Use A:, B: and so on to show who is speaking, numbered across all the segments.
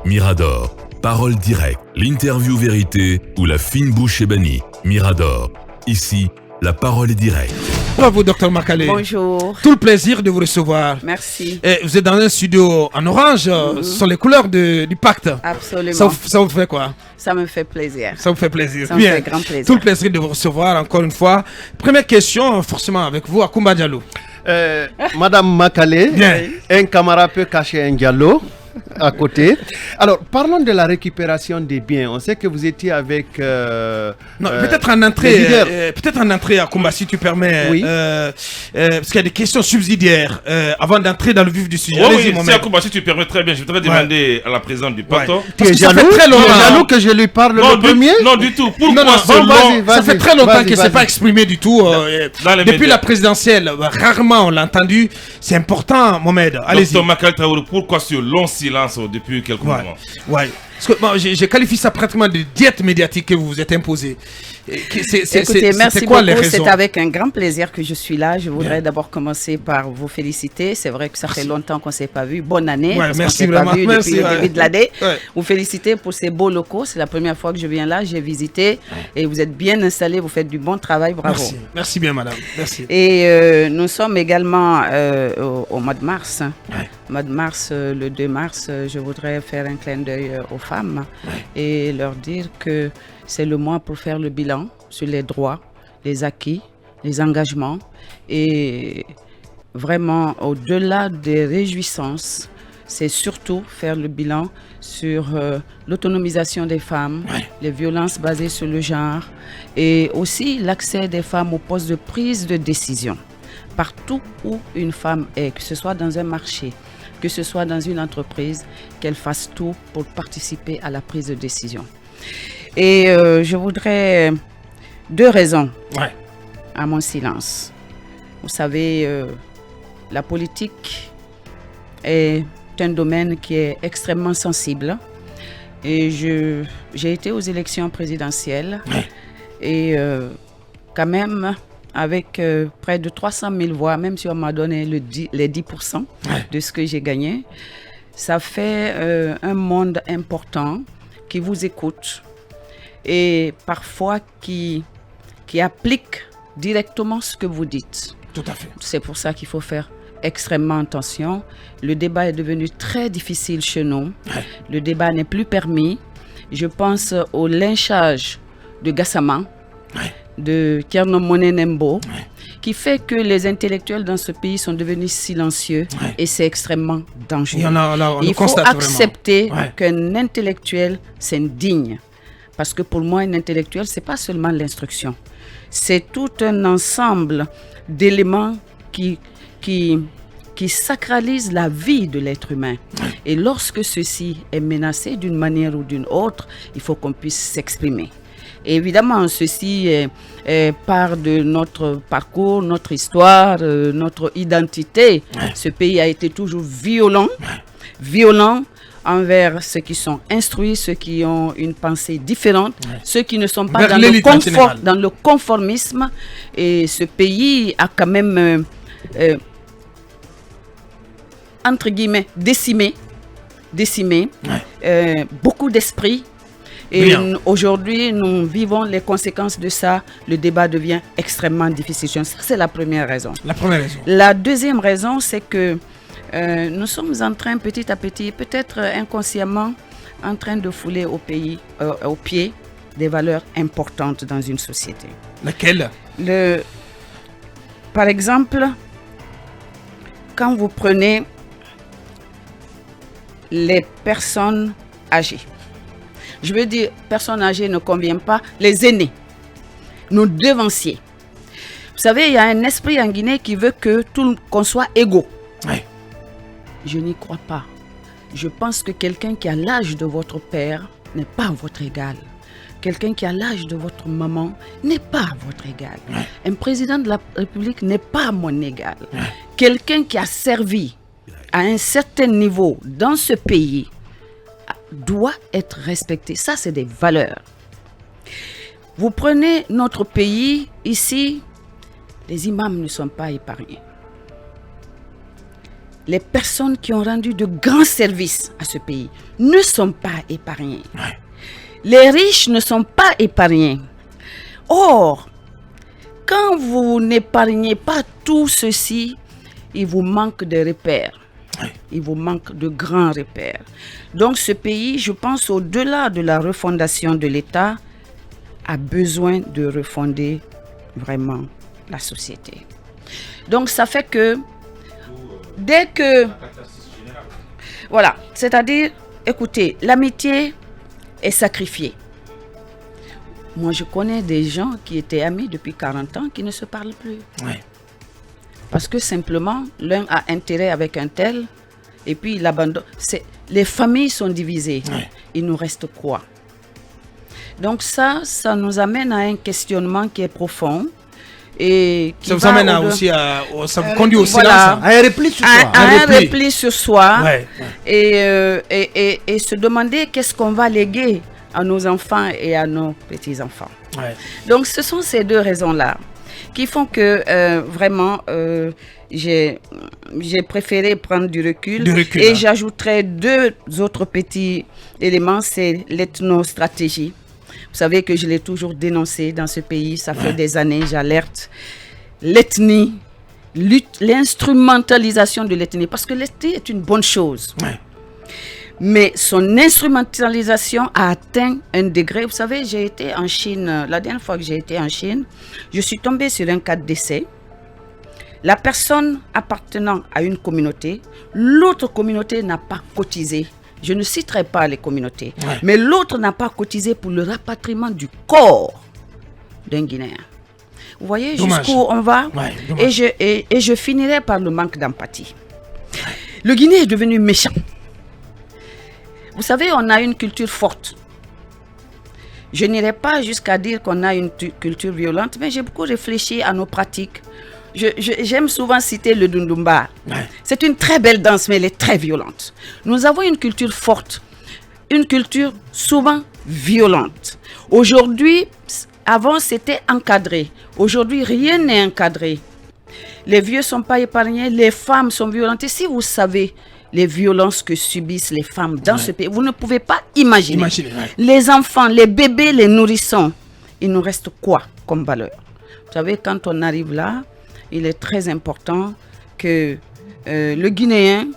A: Mirador, parole directe, l'interview vérité ou la fine bouche ébanie. Mirador, ici, la parole est directe.
B: Bravo, Dr Makale.
C: Bonjour.
B: Tout le plaisir de vous recevoir.
C: Merci.
B: Et vous êtes dans un studio en orange, ce sont les couleurs du pacte.
C: Absolument.
B: Ça vous fait quoi?
C: Ça me fait plaisir.
B: Ça vous fait plaisir.
C: Ça me fait grand plaisir.
B: Tout le plaisir de vous recevoir encore une fois. Première question, forcément avec vous, Akoumba Diallo.
D: Madame Makale, un camarade peut cacher un Diallo à côté. Alors, parlons de la récupération des biens. On sait que vous étiez avec...
B: peut-être en entrée, Akoumba, si tu permets.
D: Oui.
B: Parce qu'il y a des questions subsidiaires avant d'entrer dans le vif du sujet.
E: Oui, c'est Akoumba, si tu permets très bien, je voudrais demander à la présidente du plateau.
D: Tu es jaloux que je lui parle le premier?
E: Non, du tout.
B: Pourquoi ça fait très longtemps qu'il ne s'est pas exprimé du tout. Depuis la présidentielle, rarement on l'a entendu. C'est important, Mohamed. Allez-y.
E: Dr Makale Traoré, pourquoi ce long silence depuis quelques moments?
B: Ouais. Parce que je qualifie ça pratiquement de diète médiatique que vous vous êtes imposée.
C: Écoutez, merci beaucoup. C'est avec un grand plaisir que je suis là. Je voudrais d'abord commencer par vous féliciter. C'est vrai que ça fait longtemps qu'on ne s'est pas vu. Bonne année.
B: Ouais, merci
C: on
B: vraiment.
C: Pas vu depuis le début de l'année.
B: Ouais.
C: Vous féliciter pour ces beaux locaux. C'est la première fois que je viens là. J'ai visité et vous êtes bien installés. Vous faites du bon travail. Bravo.
B: Merci bien, madame. Merci.
C: Et nous sommes également au mois de mars. Mois de mars, le 2 mars, je voudrais faire un clin d'œil aux femmes et leur dire que c'est le mois pour faire le bilan sur les droits, les acquis, les engagements et vraiment au-delà des réjouissances, c'est surtout faire le bilan sur l'autonomisation des femmes, les violences basées sur le genre et aussi l'accès des femmes aux postes de prise de décision. Partout où une femme est, que ce soit dans un marché, que ce soit dans une entreprise, qu'elle fasse tout pour participer à la prise de décision. Et je voudrais deux raisons à mon silence. Vous savez, la politique est un domaine qui est extrêmement sensible. Et j'ai été aux élections présidentielles et quand même avec près de 300 000 voix, même si on m'a donné les 10% de ce que j'ai gagné, ça fait un monde important qui vous écoute et parfois qui applique directement ce que vous dites.
B: Tout à fait.
C: C'est pour ça qu'il faut faire extrêmement attention. Le débat est devenu très difficile chez nous. Le débat n'est plus permis. Je pense au lynchage de Gassama, de Thierno Monet Nembo, qui fait que les intellectuels dans ce pays sont devenus silencieux et c'est extrêmement dangereux. Il faut accepter qu'un intellectuel s'indigne. Parce que pour moi, un intellectuel, ce n'est pas seulement l'instruction. C'est tout un ensemble d'éléments qui sacralisent la vie de l'être humain. Et lorsque ceci est menacé d'une manière ou d'une autre, il faut qu'on puisse s'exprimer. Et évidemment, ceci part de notre parcours, notre histoire, notre identité. Ce pays a été toujours violent envers ceux qui sont instruits, ceux qui ont une pensée différente, ceux qui ne sont pas dans le conformisme. Et ce pays a quand même, entre guillemets, décimé beaucoup d'esprit. Et aujourd'hui, nous vivons les conséquences de ça. Le débat devient extrêmement difficile. Ça, c'est la première raison. La deuxième raison, c'est que nous sommes en train, petit à petit, peut-être inconsciemment, en train de fouler au pied des valeurs importantes dans une société.
B: Laquelle?
C: Par exemple, quand vous prenez les personnes âgées, je veux dire, personnes âgées ne conviennent pas, les aînés, nos devanciers. Vous savez, il y a un esprit en Guinée qui veut qu'on soit égaux. Je n'y crois pas. Je pense que quelqu'un qui a l'âge de votre père n'est pas votre égal. Quelqu'un qui a l'âge de votre maman n'est pas votre égal. Un président de la République n'est pas mon égal. Quelqu'un qui a servi à un certain niveau dans ce pays doit être respecté. Ça, c'est des valeurs. Vous prenez notre pays, ici, les imams ne sont pas épargnés. les personnes qui ont rendu de grands services à ce pays ne sont pas épargnées. Ouais. Les riches ne sont pas épargnés. Or, quand vous n'épargnez pas tout ceci, il vous manque de repères. Ouais. Il vous manque de grands repères. Donc ce pays, je pense, au-delà de la refondation de l'État, a besoin de refonder vraiment la société. Donc ça fait que, dès que... Voilà, c'est-à-dire, écoutez, l'amitié est sacrifiée. Moi, je connais des gens qui étaient amis depuis 40 ans qui ne se parlent plus. Ouais. Parce que simplement, l'un a intérêt avec un tel, et puis il abandonne. Les familles sont divisées. Ouais. Il nous reste quoi? Donc ça nous amène à un questionnement qui est profond. Et qui
B: ça vous amène aussi ça vous conduit au silence, à un repli sur soi.
C: Un repli sur soi. Ouais, ouais. Et se demander qu'est-ce qu'on va léguer à nos enfants et à nos petits-enfants. Ouais. Donc ce sont ces deux raisons-là qui font que vraiment j'ai préféré prendre du recul et j'ajouterai deux autres petits éléments, c'est l'ethnostratégie. Vous savez que je l'ai toujours dénoncé dans ce pays, ça fait des années, j'alerte l'ethnie, l'instrumentalisation de l'ethnie, parce que l'ethnie est une bonne chose. Ouais. Mais son instrumentalisation a atteint un degré. Vous savez, j'ai été en Chine, la dernière fois que j'ai été en Chine, je suis tombée sur un cas de décès. La personne appartenant à une communauté, l'autre communauté n'a pas cotisé. Je ne citerai pas les communautés, mais l'autre n'a pas cotisé pour le rapatriement du corps d'un Guinéen. Vous voyez jusqu'où on va? Et je finirai par le manque d'empathie. Le Guinéen est devenu méchant. Vous savez, on a une culture forte. Je n'irai pas jusqu'à dire qu'on a une culture violente, mais j'ai beaucoup réfléchi à nos pratiques. J'aime souvent citer le Dundumba. Ouais. C'est une très belle danse, mais elle est très violente. Nous avons une culture forte, une culture souvent violente. Aujourd'hui, avant c'était encadré. Aujourd'hui, rien n'est encadré. Les vieux ne sont pas épargnés, les femmes sont violentes. Et si vous savez les violences que subissent les femmes dans ce pays, vous ne pouvez pas imaginer. Les enfants, les bébés, les nourrissons, il nous reste quoi comme valeur? Vous savez, quand on arrive là, il est très important que le Guinéen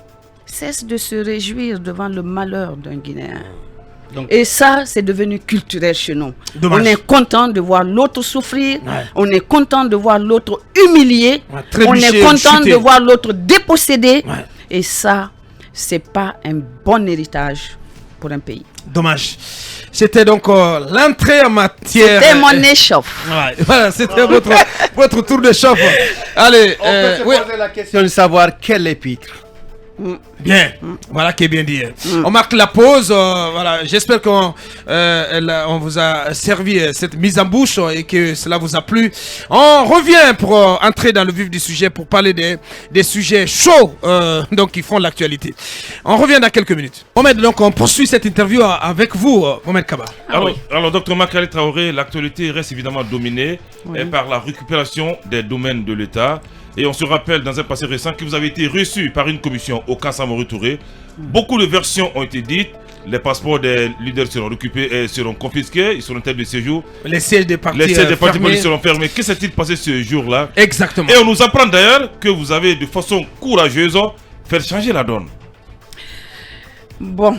C: cesse de se réjouir devant le malheur d'un Guinéen. Donc, et ça, c'est devenu culturel chez nous. Dommage. On est content de voir l'autre souffrir, on est content de voir l'autre humilié, on est content de voir l'autre dépossédé. Et ça, c'est pas un bon héritage pour un pays.
B: Dommage. C'était donc l'entrée en matière.
C: C'était mon échauffe.
B: Voilà, c'était votre tour d'échauffe. Allez,
D: on peut se poser la question de savoir quel épître.
B: Bien, voilà qui est bien dit. On marque la pause. Voilà, j'espère qu'on vous a servi cette mise en bouche et que cela vous a plu. On revient pour entrer dans le vif du sujet, pour parler des sujets chauds donc qui font l'actualité. On revient dans quelques minutes. Mohamed, donc on poursuit cette interview avec vous, Mohamed Kaba.
E: Alors, Dr Makale Traoré, l'actualité reste évidemment dominée par la récupération des domaines de l'État. Et on se rappelle dans un passé récent que vous avez été reçu par une commission au camp Samori Touré. Beaucoup de versions ont été dites. Les passeports des leaders seront récupérés et seront confisqués. Ils seront en tête de séjour.
B: Les sièges des partis
E: politiques seront fermés. Que s'est-il passé ce jour-là?
B: Exactement.
E: Et on nous apprend d'ailleurs que vous avez de façon courageuse fait changer la donne.
C: Bon.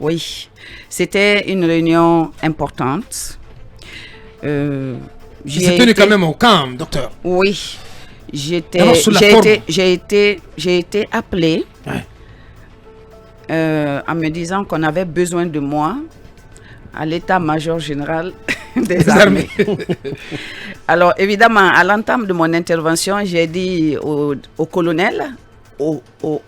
C: Oui. C'était une réunion importante.
B: J'ai tenu quand même au camp, docteur.
C: Oui, j'ai été appelé en me disant qu'on avait besoin de moi à l'état-major général des armées. Alors évidemment, à l'entame de mon intervention, j'ai dit au colonel, au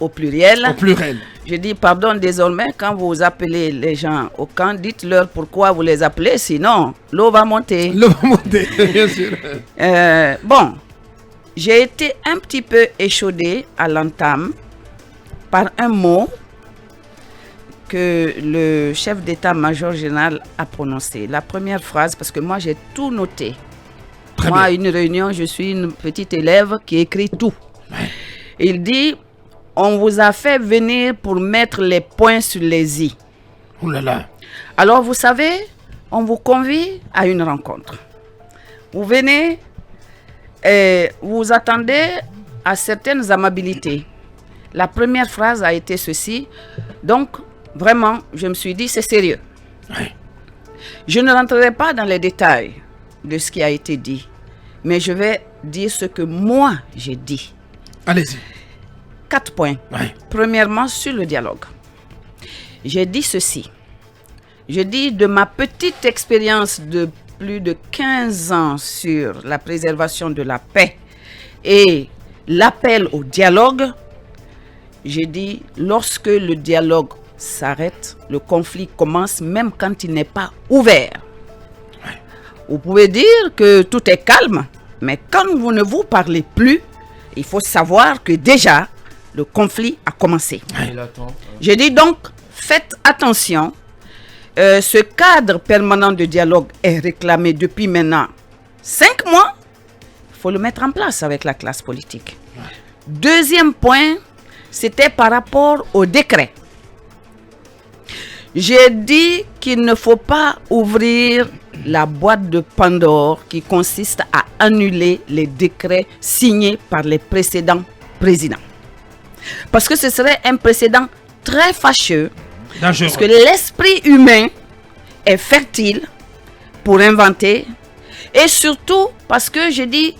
C: pluriel.
B: Au pluriel.
C: Je dis, pardon, désormais, quand vous appelez les gens au camp, dites-leur pourquoi vous les appelez, sinon l'eau va monter.
B: L'eau va monter, bien sûr.
C: Bon, j'ai été un petit peu échaudée à l'entame par un mot que le chef d'état-major général a prononcé. La première phrase, parce que moi, j'ai tout noté. Moi, à une réunion, je suis une petite élève qui écrit tout. Il dit, on vous a fait venir pour mettre les points sur les i.
B: Ouh là là.
C: Alors, vous savez, on vous convie à une rencontre. Vous venez et vous attendez à certaines amabilités. La première phrase a été ceci. Donc, vraiment, je me suis dit, c'est sérieux.
B: Oui.
C: Je ne rentrerai pas dans les détails de ce qui a été dit, mais je vais dire ce que moi, j'ai dit.
B: Allez-y.
C: 4 points.
B: Oui.
C: Premièrement, sur le dialogue. J'ai dit ceci. Je dis de ma petite expérience de plus de 15 ans sur la préservation de la paix et l'appel au dialogue, j'ai dit lorsque le dialogue s'arrête, le conflit commence même quand il n'est pas ouvert.
B: Ouais.
C: Vous pouvez dire que tout est calme, mais quand vous ne vous parlez plus, il faut savoir que déjà le conflit a commencé. J'ai dit donc, faites attention. Ce cadre permanent de dialogue est réclamé depuis maintenant 5 mois. Il faut le mettre en place avec la classe politique. Ouais. Deuxième point, c'était par rapport au décret. J'ai dit qu'il ne faut pas ouvrir la boîte de Pandore qui consiste à annuler les décrets signés par les précédents présidents. Parce que ce serait un précédent très fâcheux.
B: Dangereux.
C: Parce que l'esprit humain est fertile pour inventer. Et surtout parce que je dis,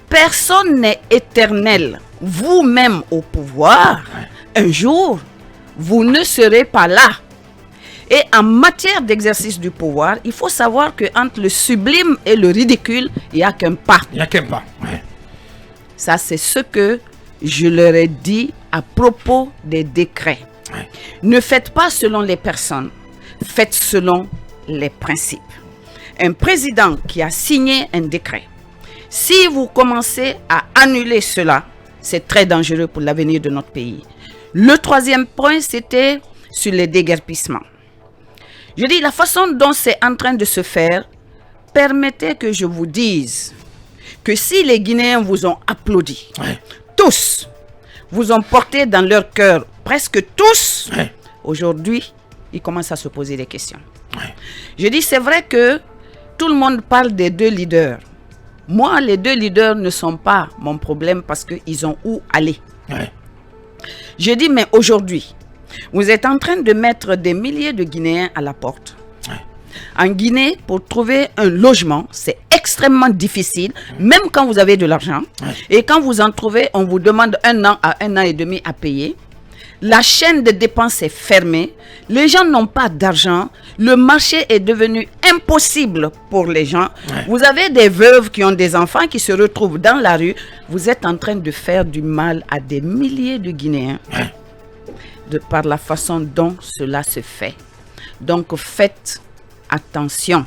C: personne n'est éternel. Vous-même au pouvoir, un jour, vous ne serez pas là. Et en matière d'exercice du pouvoir, il faut savoir qu'entre le sublime et le ridicule, il n'y a qu'un pas.
B: Il n'y a qu'un pas. Ouais.
C: Ça, c'est ce que je leur ai dit à propos des décrets.
B: Ouais.
C: Ne faites pas selon les personnes, faites selon les principes. Un président qui a signé un décret, si vous commencez à annuler cela, c'est très dangereux pour l'avenir de notre pays. Le troisième point, c'était sur les déguerpissements. Je dis, la façon dont c'est en train de se faire, permettez que je vous dise que si les Guinéens vous ont applaudi,
B: ouais.
C: tous, vous ont porté dans leur cœur, presque tous,
B: ouais.
C: Aujourd'hui, ils commencent à se poser des questions.
B: Ouais.
C: Je dis, c'est vrai que tout le monde parle des 2 leaders. Moi, les 2 leaders ne sont pas mon problème parce qu'ils ont où aller.
B: Ouais.
C: Je dis, mais aujourd'hui, vous êtes en train de mettre des milliers de Guinéens à la porte.
B: Ouais.
C: En Guinée, pour trouver un logement, c'est extrêmement difficile, même quand vous avez de l'argent.
B: Ouais.
C: Et quand vous en trouvez, on vous demande 1 an à 1 an et demi à payer. La chaîne de dépenses est fermée. Les gens n'ont pas d'argent. Le marché est devenu impossible pour les gens.
B: Ouais.
C: Vous avez des veuves qui ont des enfants qui se retrouvent dans la rue. Vous êtes en train de faire du mal à des milliers de Guinéens.
B: Ouais.
C: De par la façon dont cela se fait. Donc faites attention,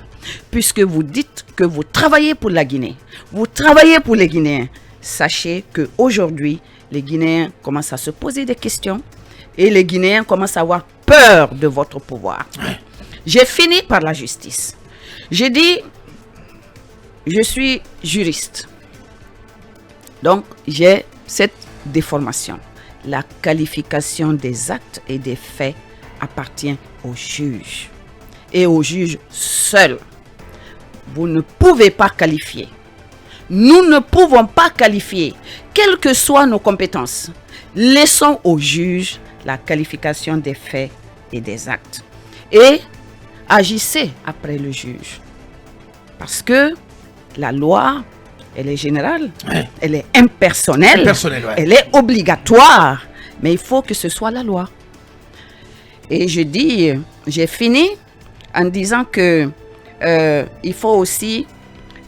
C: puisque vous dites que vous travaillez pour la Guinée, vous travaillez pour les Guinéens. Sachez qu'aujourd'hui, les Guinéens commencent à se poser des questions et les Guinéens commencent à avoir peur de votre pouvoir.
B: Ouais.
C: J'ai fini par la justice. J'ai dit, je suis juriste. Donc, j'ai cette déformation. La qualification des actes et des faits appartient au juge. Et au juge seul. Vous ne pouvez pas qualifier. Nous ne pouvons pas qualifier, quelles que soient nos compétences. Laissons au juge la qualification des faits et des actes. Et agissez après le juge. Parce que la loi, elle est générale,
B: ouais.
C: Elle est impersonnelle,
B: ouais.
C: Elle est obligatoire, mais il faut que ce soit la loi. Et je dis, j'ai fini en disant que il faut aussi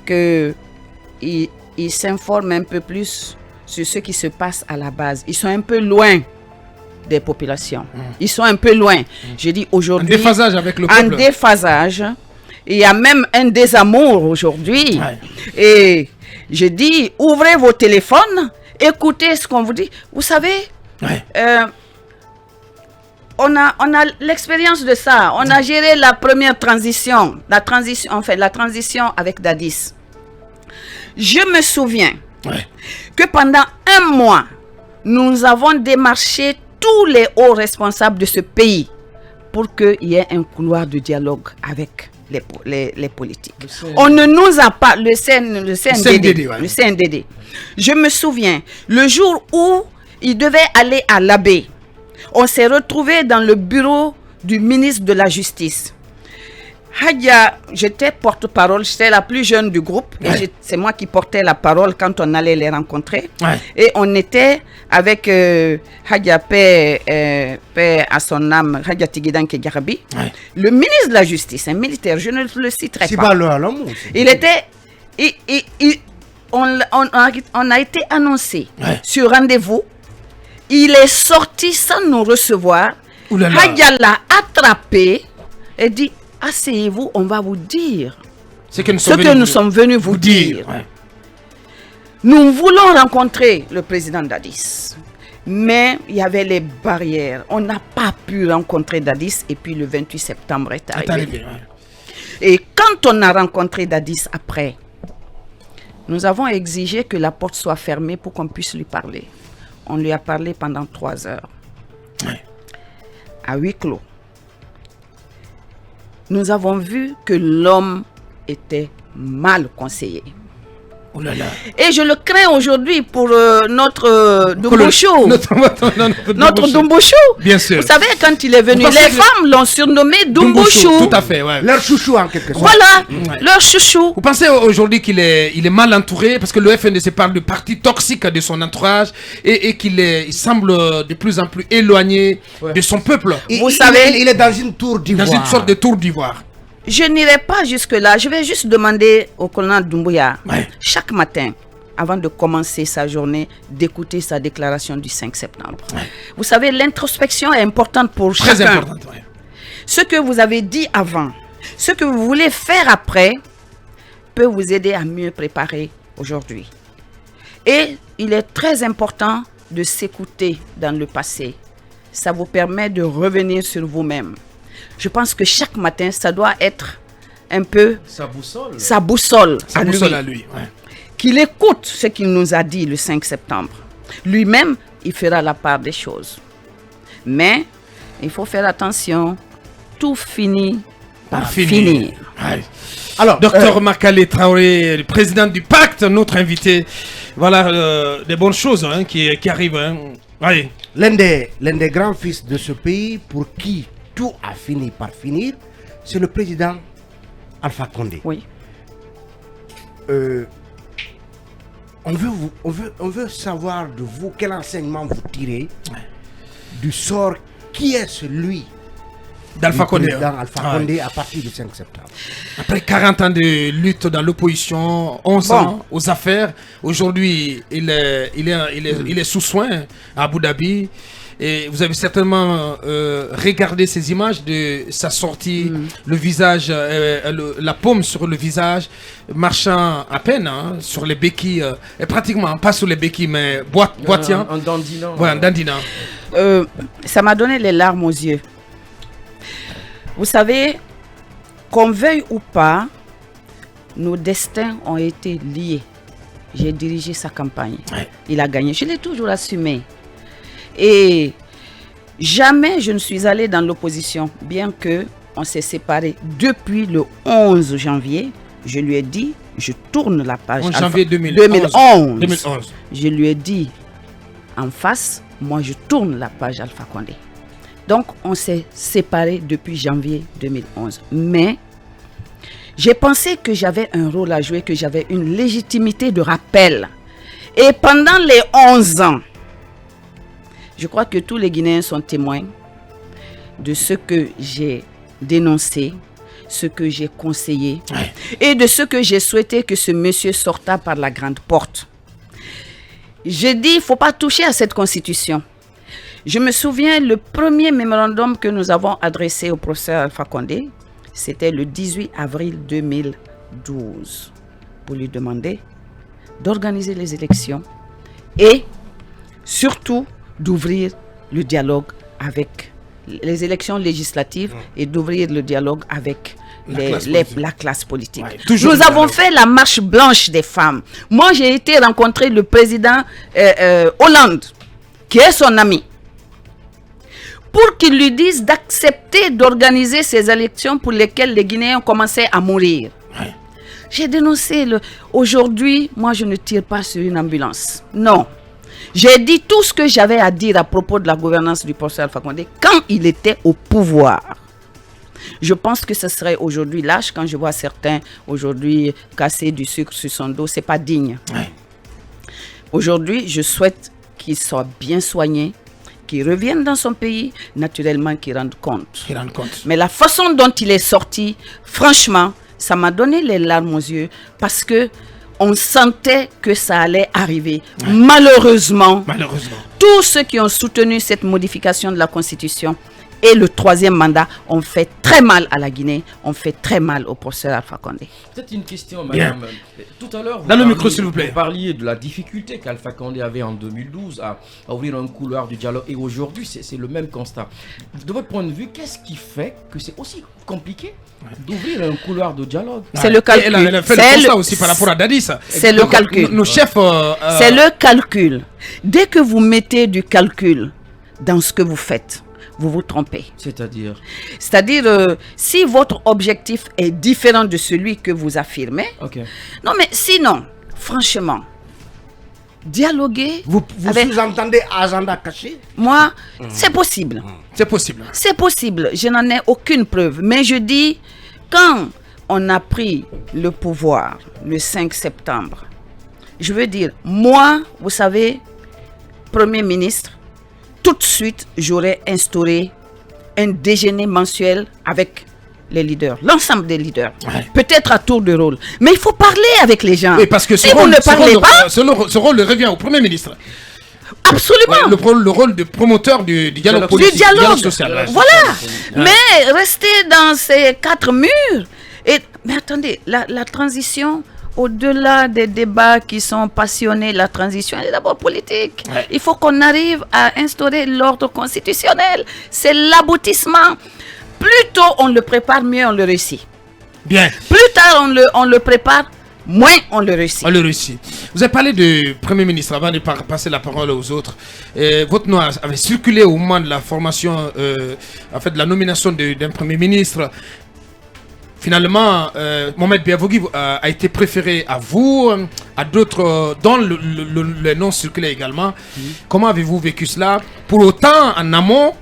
C: qu'ils s'informent un peu plus sur ce qui se passe à la base. Ils sont un peu loin des populations. Ils sont un peu loin. Je dis aujourd'hui...
B: En déphasage avec le peuple.
C: En déphasage. Il y a même un désamour aujourd'hui.
B: Ouais.
C: Et je dis, ouvrez vos téléphones, écoutez ce qu'on vous dit. Vous savez,
B: ouais.
C: On a l'expérience de ça. On a géré la première transition. La transition avec Dadis. Je me souviens que pendant 1 mois, nous avons démarché tous les hauts responsables de ce pays pour qu'il y ait un couloir de dialogue avec les politiques. On ne nous a pas, le CNDD. Je me souviens, le jour où il devait aller à l'Abbé, on s'est retrouvé dans le bureau du ministre de la Justice. Hadia, j'étais porte-parole, j'étais la plus jeune du groupe. Et c'est moi qui portais la parole quand on allait les rencontrer. Et on était avec Hadia paix à son âme, Hadia Tigidanke Garabi, le ministre de la Justice, un militaire, je ne le citerai pas. Il était... on a été annoncé sur rendez-vous. Il est sorti sans nous recevoir. Hadia l'a attrapé et dit: asseyez-vous, on va vous dire ce que nous sommes venus vous dire. Nous voulons rencontrer le président Dadis, mais il y avait les barrières. On n'a pas pu rencontrer Dadis et puis le 28 septembre est arrivé. Et quand on a rencontré Dadis après, nous avons exigé que la porte soit fermée pour qu'on puisse lui parler. On lui a parlé pendant 3 heures. À huis clos. Nous avons vu que l'homme était mal conseillé. Et je le crains aujourd'hui pour notre Doumbouchou. Notre Doumbouchou.
B: Bien sûr.
C: Vous savez, quand il est venu, les femmes l'ont surnommé Doumbouchou.
B: Tout à fait,
F: Leur chouchou en quelque sorte.
C: Voilà, leur chouchou.
B: Vous pensez aujourd'hui qu'il est mal entouré parce que le FNDC parle de parti toxique de son entourage et qu'il semble de plus en plus éloigné de son peuple.
C: Vous savez,
F: il est dans une tour d'ivoire.
B: Dans une sorte de tour d'ivoire.
C: Je n'irai pas jusque-là. Je vais juste demander au colonel Doumbouya, chaque matin, avant de commencer sa journée, d'écouter sa déclaration du 5 septembre. Vous savez, l'introspection est importante pour chacun.
B: Très importante,
C: Ce que vous avez dit avant, ce que vous voulez faire après, peut vous aider à mieux préparer aujourd'hui. Et il est très important de s'écouter dans le passé. Ça vous permet de revenir sur vous-même. Je pense que chaque matin, ça doit être un peu sa boussole à lui. Qu'il écoute ce qu'il nous a dit le 5 septembre. Lui-même, il fera la part des choses. Mais il faut faire attention. Tout finit par finir.
B: Alors, Docteur Makale Traoré, le président du pacte, notre invité. Voilà des bonnes choses qui arrivent.
F: L'un des grands fils de ce pays pour qui tout a fini par finir, c'est le président Alpha Condé.
C: Oui.
F: On veut savoir de vous quel enseignement vous tirez du sort qui est celui
B: d'Alpha Condé.
F: Alpha Condé à partir du 5 septembre.
B: Après 40 ans de lutte dans l'opposition, 11 ans aux affaires, aujourd'hui il est sous soin à Abu Dhabi. Et vous avez certainement regardé ces images de sa sortie, le visage, la paume sur le visage, marchant à peine sur les béquilles, et pratiquement, pas sur les béquilles, mais boitant.
G: En dandinant.
B: Voilà, en dandinant.
C: Ça m'a donné les larmes aux yeux. Vous savez, qu'on veuille ou pas, nos destins ont été liés. J'ai dirigé sa campagne. Il a gagné. Je l'ai toujours assumé. Et jamais je ne suis allé dans l'opposition, bien que on s'est séparés depuis le 11 janvier. Je lui ai dit, je tourne la page.
B: 11 janvier
C: 2011. Je lui ai dit en face, moi je tourne la page Alpha Condé. Donc on s'est séparés depuis janvier 2011. Mais j'ai pensé que j'avais un rôle à jouer, que j'avais une légitimité de rappel. Et pendant les 11 ans, je crois que tous les Guinéens sont témoins de ce que j'ai dénoncé, ce que j'ai conseillé et de ce que j'ai souhaité que ce monsieur sortât par la grande porte. J'ai dit, il ne faut pas toucher à cette constitution. Je me souviens, le premier mémorandum que nous avons adressé au professeur Alpha Condé, c'était le 18 avril 2012, pour lui demander d'organiser les élections et surtout d'ouvrir le dialogue avec les élections législatives et d'ouvrir le dialogue avec la classe politique.
B: Ouais,
C: nous avons fait la marche blanche des femmes. Moi, j'ai été rencontrer le président Hollande, qui est son ami, pour qu'il lui dise d'accepter d'organiser ces élections pour lesquelles les Guinéens commençaient à mourir.
B: Ouais.
C: J'ai dénoncé aujourd'hui, moi je ne tire pas sur une ambulance. Non. J'ai dit tout ce que j'avais à dire à propos de la gouvernance du professeur Alpha Condé quand il était au pouvoir. Je pense que ce serait aujourd'hui lâche quand je vois certains aujourd'hui casser du sucre sur son dos. C'est pas digne.
B: Ouais.
C: Aujourd'hui, je souhaite qu'il soit bien soigné, qu'il revienne dans son pays, naturellement qu'il rende compte. Mais la façon dont il est sorti, franchement, ça m'a donné les larmes aux yeux parce que on sentait que ça allait arriver. Ouais. Malheureusement, tous ceux qui ont soutenu cette modification de la Constitution et le 3e mandat ont fait très mal à la Guinée, ont fait très mal au professeur Alpha Condé.
G: Peut-être une question, madame. Tout à l'heure, vous parliez de la difficulté qu'Alpha Condé avait en 2012 à ouvrir un couloir du dialogue. Et aujourd'hui, c'est le même constat. De votre point de vue, qu'est-ce qui fait que c'est aussi compliqué d'ouvrir un couloir de dialogue?
C: C'est le calcul.
B: Elle a fait le constat aussi par rapport à Dadis.
C: C'est le calcul.
B: Nos chefs...
C: C'est le calcul. Dès que vous mettez du calcul dans ce que vous faites, vous vous trompez.
G: C'est-à-dire,
C: si votre objectif est différent de celui que vous affirmez, non mais sinon, franchement, dialoguer...
F: Vous sous-entendez agenda caché?
C: Moi, c'est possible.
B: C'est possible.
C: C'est possible, je n'en ai aucune preuve. Mais je dis, quand on a pris le pouvoir le 5 septembre, je veux dire, moi, vous savez, Premier ministre, tout de suite, j'aurais instauré un déjeuner mensuel avec les leaders, l'ensemble des leaders. Ouais. Peut-être à tour de rôle. Mais il faut parler avec les gens.
B: Oui, parce que
C: si vous ne parlez pas...
B: Ce rôle revient au Premier ministre.
C: Absolument.
B: Ouais, le rôle de promoteur du dialogue politique,
C: du dialogue
B: social.
C: Voilà. Ouais. Mais rester dans ces 4 murs... Mais attendez, la transition... Au-delà des débats qui sont passionnés, la transition est d'abord politique. Ouais. Il faut qu'on arrive à instaurer l'ordre constitutionnel. C'est l'aboutissement. Plus tôt on le prépare, mieux on le réussit.
B: Bien.
C: Plus tard on le prépare, moins on le réussit.
B: On le réussit. Vous avez parlé du Premier ministre avant de passer la parole aux autres. Votre nom avait circulé au moment de la formation, de la nomination d'un Premier ministre. Finalement, Mohamed Biavogui a été préféré à vous, à d'autres, dont le nom circulait également. Comment avez-vous vécu cela? Pour autant, en amont,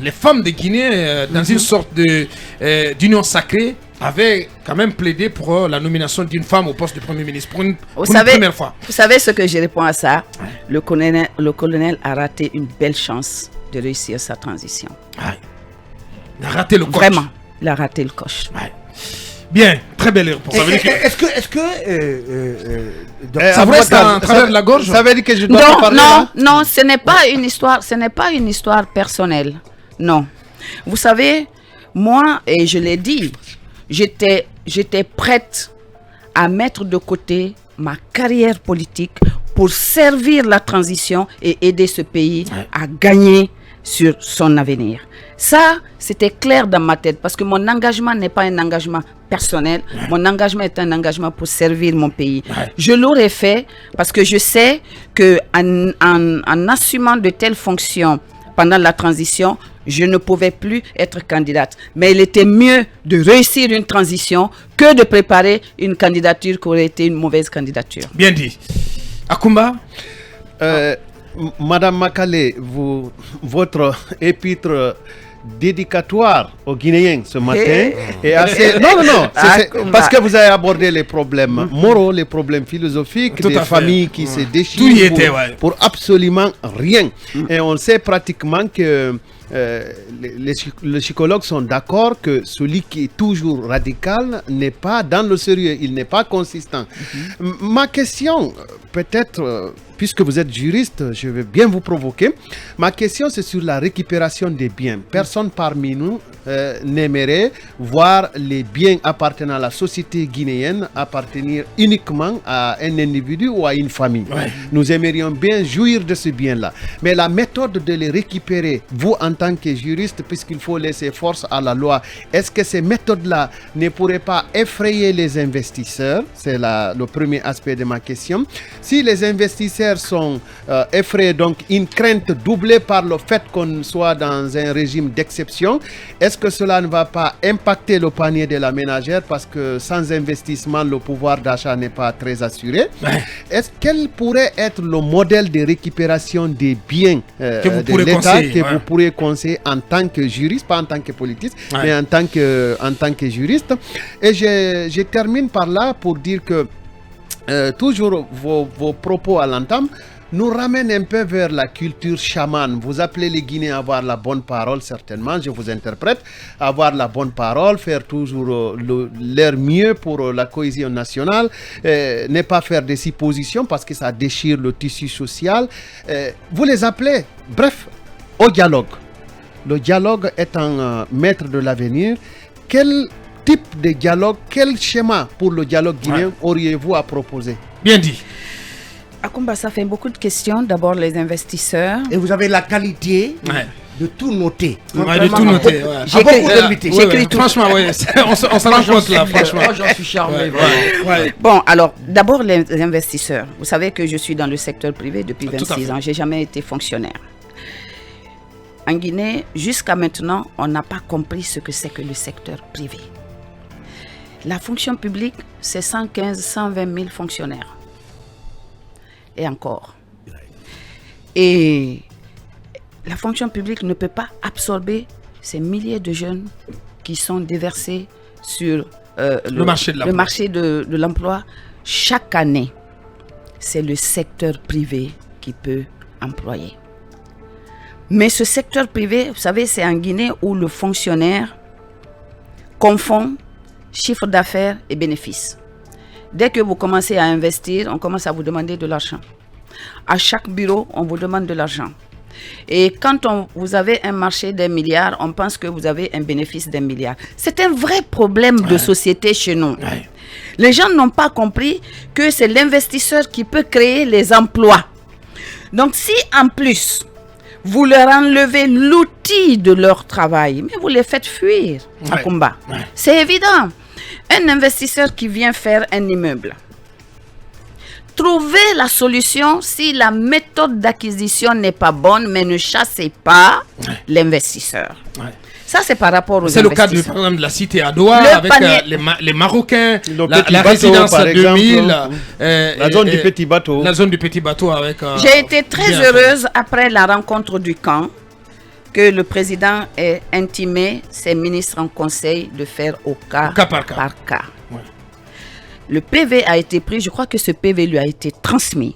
B: les femmes de Guinée, dans une sorte d'union sacrée, avaient quand même plaidé pour la nomination d'une femme au poste de Premier ministre pour une première fois.
C: Vous savez ce que je réponds à ça? Le colonel a raté une belle chance de réussir sa transition.
B: Ouais. Il a raté le coche.
C: Vraiment, il a raté le coche.
B: Ouais. Bien, très belle réponse.
F: Est-ce que
B: ça vous reste à travers la gorge?
D: Ça veut dire que je dois te parler là?
C: Non, ce n'est pas une histoire personnelle. Non. Vous savez, moi, et je l'ai dit, j'étais prête à mettre de côté ma carrière politique pour servir la transition et aider ce pays à gagner sur son avenir. Ça, c'était clair dans ma tête parce que mon engagement n'est pas un engagement personnel. Mon engagement est un engagement pour servir mon pays. Je l'aurais fait parce que je sais qu'en assumant de telles fonctions pendant la transition, je ne pouvais plus être candidate. Mais il était mieux de réussir une transition que de préparer une candidature qui aurait été une mauvaise candidature.
B: Bien dit. Akumba?
D: Madame Makale, votre épître dédicatoire aux Guinéens ce matin est assez... Non, parce que vous avez abordé les problèmes moraux, les problèmes philosophiques, des familles qui se déchirent pour absolument rien. Et on sait pratiquement que les psychologues sont d'accord que celui qui est toujours radical n'est pas dans le sérieux, il n'est pas consistant. Ma question, peut-être puisque vous êtes juriste, je vais bien vous provoquer. Ma question, c'est sur la récupération des biens. Personne parmi nous n'aimerait voir les biens appartenant à la société guinéenne appartenir uniquement à un individu ou à une famille. Ouais. Nous aimerions bien jouir de ce bien-là. Mais la méthode de les récupérer, vous en tant que juriste, puisqu'il faut laisser force à la loi, est-ce que ces méthodes-là ne pourraient pas effrayer les investisseurs? C'est le premier aspect de ma question. Si les investisseurs sont effrayés, donc une crainte doublée par le fait qu'on soit dans un régime d'exception, est-ce que cela ne va pas impacter le panier de la ménagère parce que sans investissement, le pouvoir d'achat n'est pas très assuré? Quel pourrait être le modèle de récupération des biens de l'État que vous pourriez conseiller en tant que juriste, pas en tant que politiste, mais en tant que juriste? Et je termine par là pour dire que toujours vos propos à l'entame nous ramène un peu vers la culture chamane. Vous appelez les Guinéens à avoir la bonne parole, certainement, je vous interprète, avoir la bonne parole, faire toujours leur mieux pour la cohésion nationale, ne pas faire des suppositions parce que ça déchire le tissu social. Vous les appelez, bref, au dialogue. Le dialogue étant maître de l'avenir, quel type de dialogue, quel schéma pour le dialogue guinéen auriez-vous à proposer?
B: Bien dit.
C: Akumba, ça fait beaucoup de questions. D'abord, les investisseurs.
F: Et vous avez la qualité de tout noter.
B: De tout noter.
C: J'écris tout.
B: Franchement, on s'en rend compte là, franchement.
G: Moi, j'en suis charmé.
C: Bon, alors, d'abord, les investisseurs. Vous savez que je suis dans le secteur privé depuis 26 ans. Je n'ai jamais été fonctionnaire. En Guinée, jusqu'à maintenant, on n'a pas compris ce que c'est que le secteur privé. La fonction publique, c'est 115, 120 000 fonctionnaires. Et encore. Et la fonction publique ne peut pas absorber ces milliers de jeunes qui sont déversés sur le marché de l'emploi. Chaque année, c'est le secteur privé qui peut employer. Mais ce secteur privé, vous savez, c'est en Guinée où le fonctionnaire confond chiffre d'affaires et bénéfices. Dès que vous commencez à investir, on commence à vous demander de l'argent. À chaque bureau, on vous demande de l'argent. Et quand vous avez un marché d'1 milliard, on pense que vous avez un bénéfice d'1 milliard. C'est un vrai problème de société chez nous. Les gens n'ont pas compris que c'est l'investisseur qui peut créer les emplois. Donc si en plus, vous leur enlevez l'outil de leur travail, mais vous les faites fuir en combat. C'est évident. Un investisseur qui vient faire un immeuble, trouvez la solution si la méthode d'acquisition n'est pas bonne, mais ne chassez pas l'investisseur. Ça, c'est par rapport aux investisseurs.
B: C'est le cas par exemple, de la cité à Doha, avec les Marocains, la résidence 2000,
D: la zone du petit bateau.
B: La zone du petit bateau avec...
C: J'ai été très heureuse après la rencontre du camp que le président ait intimé ses ministres en conseil de faire au cas par cas. Le PV a été pris, je crois que ce PV lui a été transmis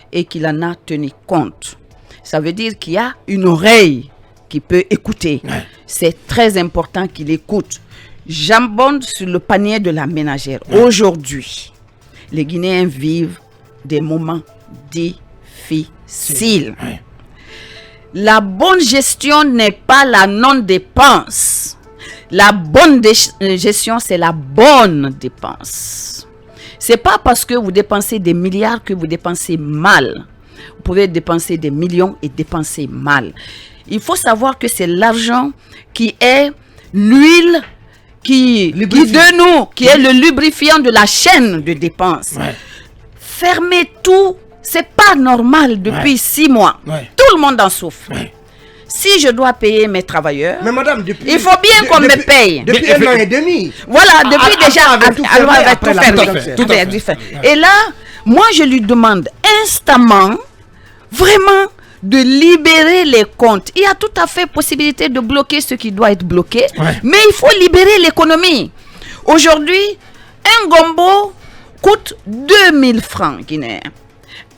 C: et qu'il en a tenu compte. Ça veut dire qu'il y a une oreille qui peut écouter. C'est très important qu'il écoute. J'abonde sur le panier de la ménagère. Aujourd'hui, les Guinéens vivent des moments difficiles. La bonne gestion n'est pas la non-dépense. La bonne gestion, c'est la bonne dépense. C'est pas parce que vous dépensez des milliards que vous dépensez mal. Vous pouvez dépenser des millions et dépenser mal. Il faut savoir que c'est l'argent qui est l'huile qui de nous, qui est le lubrifiant de la chaîne de dépenses. Fermez tout. C'est pas normal depuis 6 mois. Tout le monde en souffre. Si je dois payer mes travailleurs, mais madame, il faut bien qu'on me paye.
F: Depuis 1 an et demi.
C: Voilà, depuis déjà, tout fait. Et là, moi je lui demande instamment, vraiment, de libérer les comptes. Il y a tout à fait possibilité de bloquer ce qui doit être bloqué, mais il faut libérer l'économie. Aujourd'hui, un gombo coûte 2000 francs guinéens.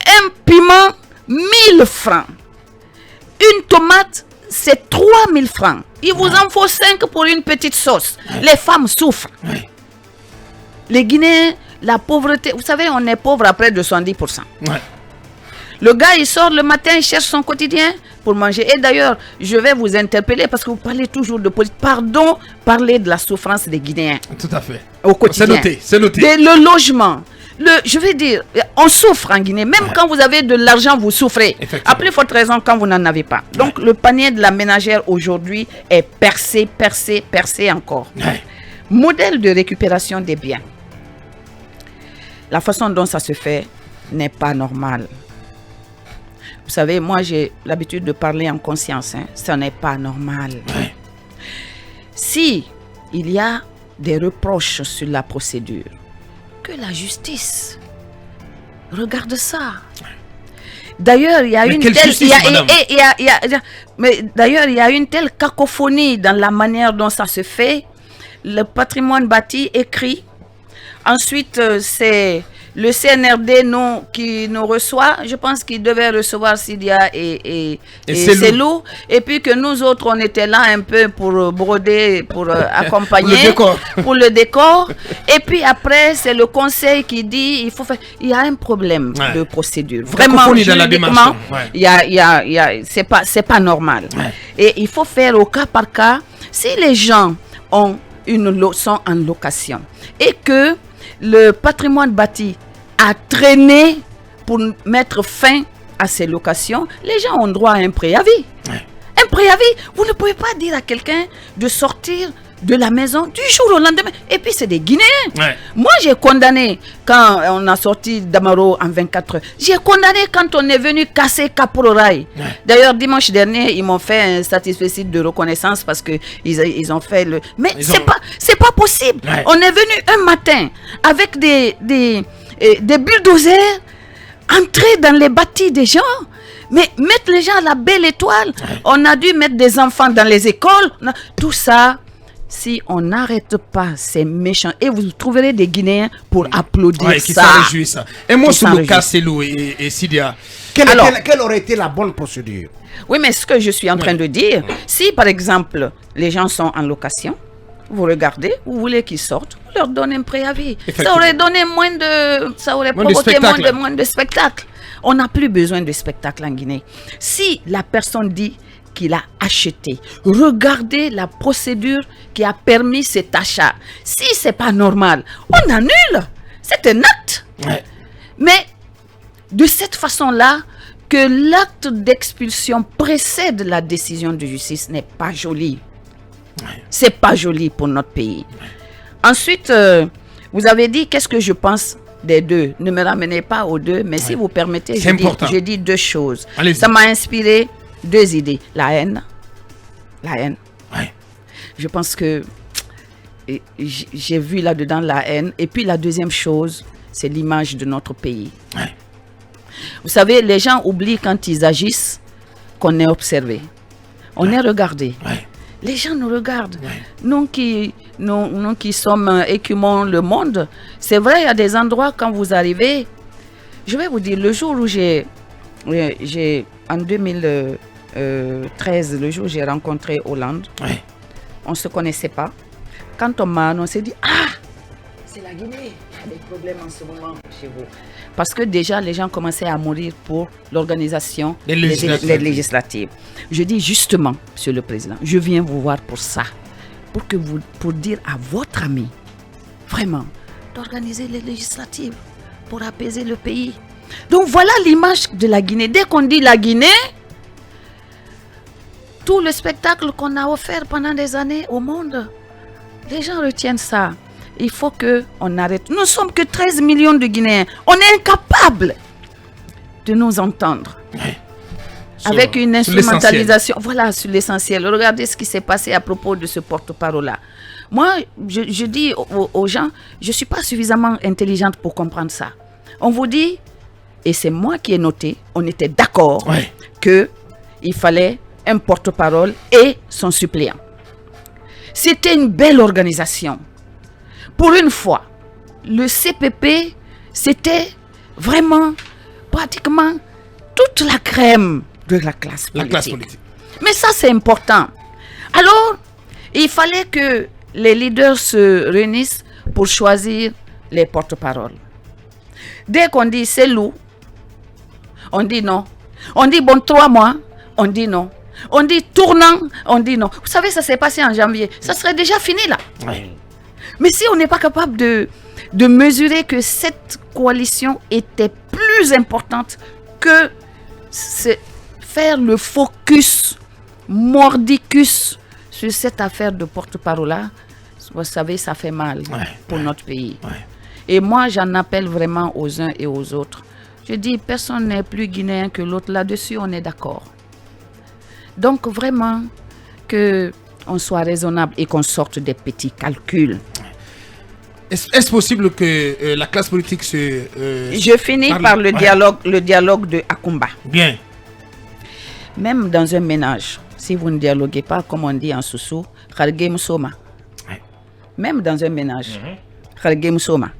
C: Un piment, 1000 francs. Une tomate, c'est 3000 francs. Il vous en faut 5 pour une petite sauce. Les femmes souffrent. Les Guinéens, la pauvreté, vous savez, on est pauvre à près de 70%. Le gars, il sort le matin, il cherche son quotidien pour manger. Et d'ailleurs, je vais vous interpeller parce que vous parlez toujours de politique. Pardon, parlez de la souffrance des Guinéens.
B: Tout à fait.
C: Au quotidien.
B: C'est noté.
C: Le logement. Je vais dire, on souffre en Guinée. Même quand vous avez de l'argent, vous souffrez. À plus forte raison quand vous n'en avez pas. Donc, le panier de la ménagère aujourd'hui est percé encore. Modèle de récupération des biens. La façon dont ça se fait n'est pas normale. Vous savez, moi, j'ai l'habitude de parler en conscience. Ça n'est pas normal. Si il y a des reproches sur la procédure, que la justice regarde ça. D'ailleurs, il y a il y a une telle cacophonie dans la manière dont ça se fait. Le patrimoine bâti écrit. Ensuite, c'est le CNRD qui nous reçoit. Je pense qu'il devait recevoir Sidia et Selou. Et puis que nous autres, on était là un peu pour broder, pour accompagner. Pour le décor. Et puis après, c'est le conseil qui dit il y a un problème de procédure. Vraiment, juridiquement, c'est pas normal. Et il faut faire au cas par cas. Si les gens sont en location et que le patrimoine bâti a traîné pour mettre fin à ces locations, les gens ont droit à un préavis. Un préavis, vous ne pouvez pas dire à quelqu'un de sortir de la maison du jour au lendemain. Et puis c'est des Guinéens. Moi j'ai condamné quand on a sorti Damaro en 24 heures. J'ai condamné quand on est venu casser Caprorail. D'ailleurs dimanche dernier ils m'ont fait un satisfecit de reconnaissance parce que ils ont fait le. Mais c'est pas possible. On est venu un matin avec des bulldozers entrer dans les bâtis des gens. Mais mettre les gens à la belle étoile. On a dû mettre des enfants dans les écoles. Tout ça. Si on n'arrête pas ces méchants, et vous trouverez des Guinéens pour applaudir ça.
B: Qui s'en réjouissent. Et moi, sur le cas Selou et Sidia.
F: Quelle aurait été la bonne procédure?
C: Oui, mais ce que je suis en train de dire, si par exemple, les gens sont en location, vous regardez, vous voulez qu'ils sortent, vous leur donnez un préavis. Ça aurait donné ça aurait provoqué moins de spectacles. On n'a plus besoin de spectacles en Guinée. Si la personne dit qu'il a acheté, regardez la procédure qui a permis cet achat. Si c'est pas normal, on annule. C'est un acte. Mais de cette façon-là, que l'acte d'expulsion précède la décision de justice n'est pas joli. C'est pas joli pour notre pays. Ensuite, vous avez dit qu'est-ce que je pense des deux. Ne me ramenez pas aux deux, mais si vous permettez, je dis deux choses. Ça m'a inspiré deux idées. La haine. Je pense que j'ai vu là-dedans la haine. Et puis la deuxième chose, c'est l'image de notre pays. Vous savez, les gens oublient quand ils agissent qu'on est observé. On est regardé. Les gens nous regardent. Nous qui sommes écumons le monde, c'est vrai, il y a des endroits quand vous arrivez. Je vais vous dire, le jour où en 2013, le jour où j'ai rencontré Hollande, on ne se connaissait pas. Quand on m'a annoncé, dit c'est la Guinée, il y a des problèmes en ce moment chez vous. Parce que déjà, les gens commençaient à mourir pour l'organisation des législatives. Je dis justement, Monsieur le Président, je viens vous voir pour ça. Pour dire à votre ami, vraiment, d'organiser les législatives pour apaiser le pays. Donc voilà l'image de la Guinée. Dès qu'on dit la Guinée, tout le spectacle qu'on a offert pendant des années au monde, les gens retiennent ça. Il faut qu'on arrête. Nous ne sommes que 13 millions de Guinéens. On est incapables de nous entendre. Avec une instrumentalisation. Voilà, sur l'essentiel. Regardez ce qui s'est passé à propos de ce porte-parole-là. Moi, je dis aux gens, je ne suis pas suffisamment intelligente pour comprendre ça. On vous dit, et c'est moi qui ai noté, on était d'accord qu'il fallait un porte-parole et son suppléant. C'était une belle organisation. Pour une fois, le CPP, c'était vraiment pratiquement toute la crème de la classe politique. Mais ça, c'est important. Alors, il fallait que les leaders se réunissent pour choisir les porte-paroles. Dès qu'on dit Selou, on dit non. On dit bon 3 mois, on dit non. On dit tournant, on dit non. Vous savez, ça s'est passé en janvier. Ça serait déjà fini là.
B: Ouais.
C: Mais si on n'est pas capable de mesurer que cette coalition était plus importante que faire le focus mordicus sur cette affaire de porte-parole-là, vous savez, ça fait mal pour notre pays. Ouais. Et moi, j'en appelle vraiment aux uns et aux autres. Je dis, personne n'est plus guinéen que l'autre. Là-dessus, on est d'accord. Donc, vraiment, qu'on soit raisonnable et qu'on sorte des petits calculs.
B: Est-ce possible que la classe politique se...
C: Je finis par le dialogue de Akumba.
B: Bien.
C: Même dans un ménage, si vous ne dialoguez pas, comme on dit en Soussou, Khargé Moussoma. Même dans un ménage, Khargé Moussoma.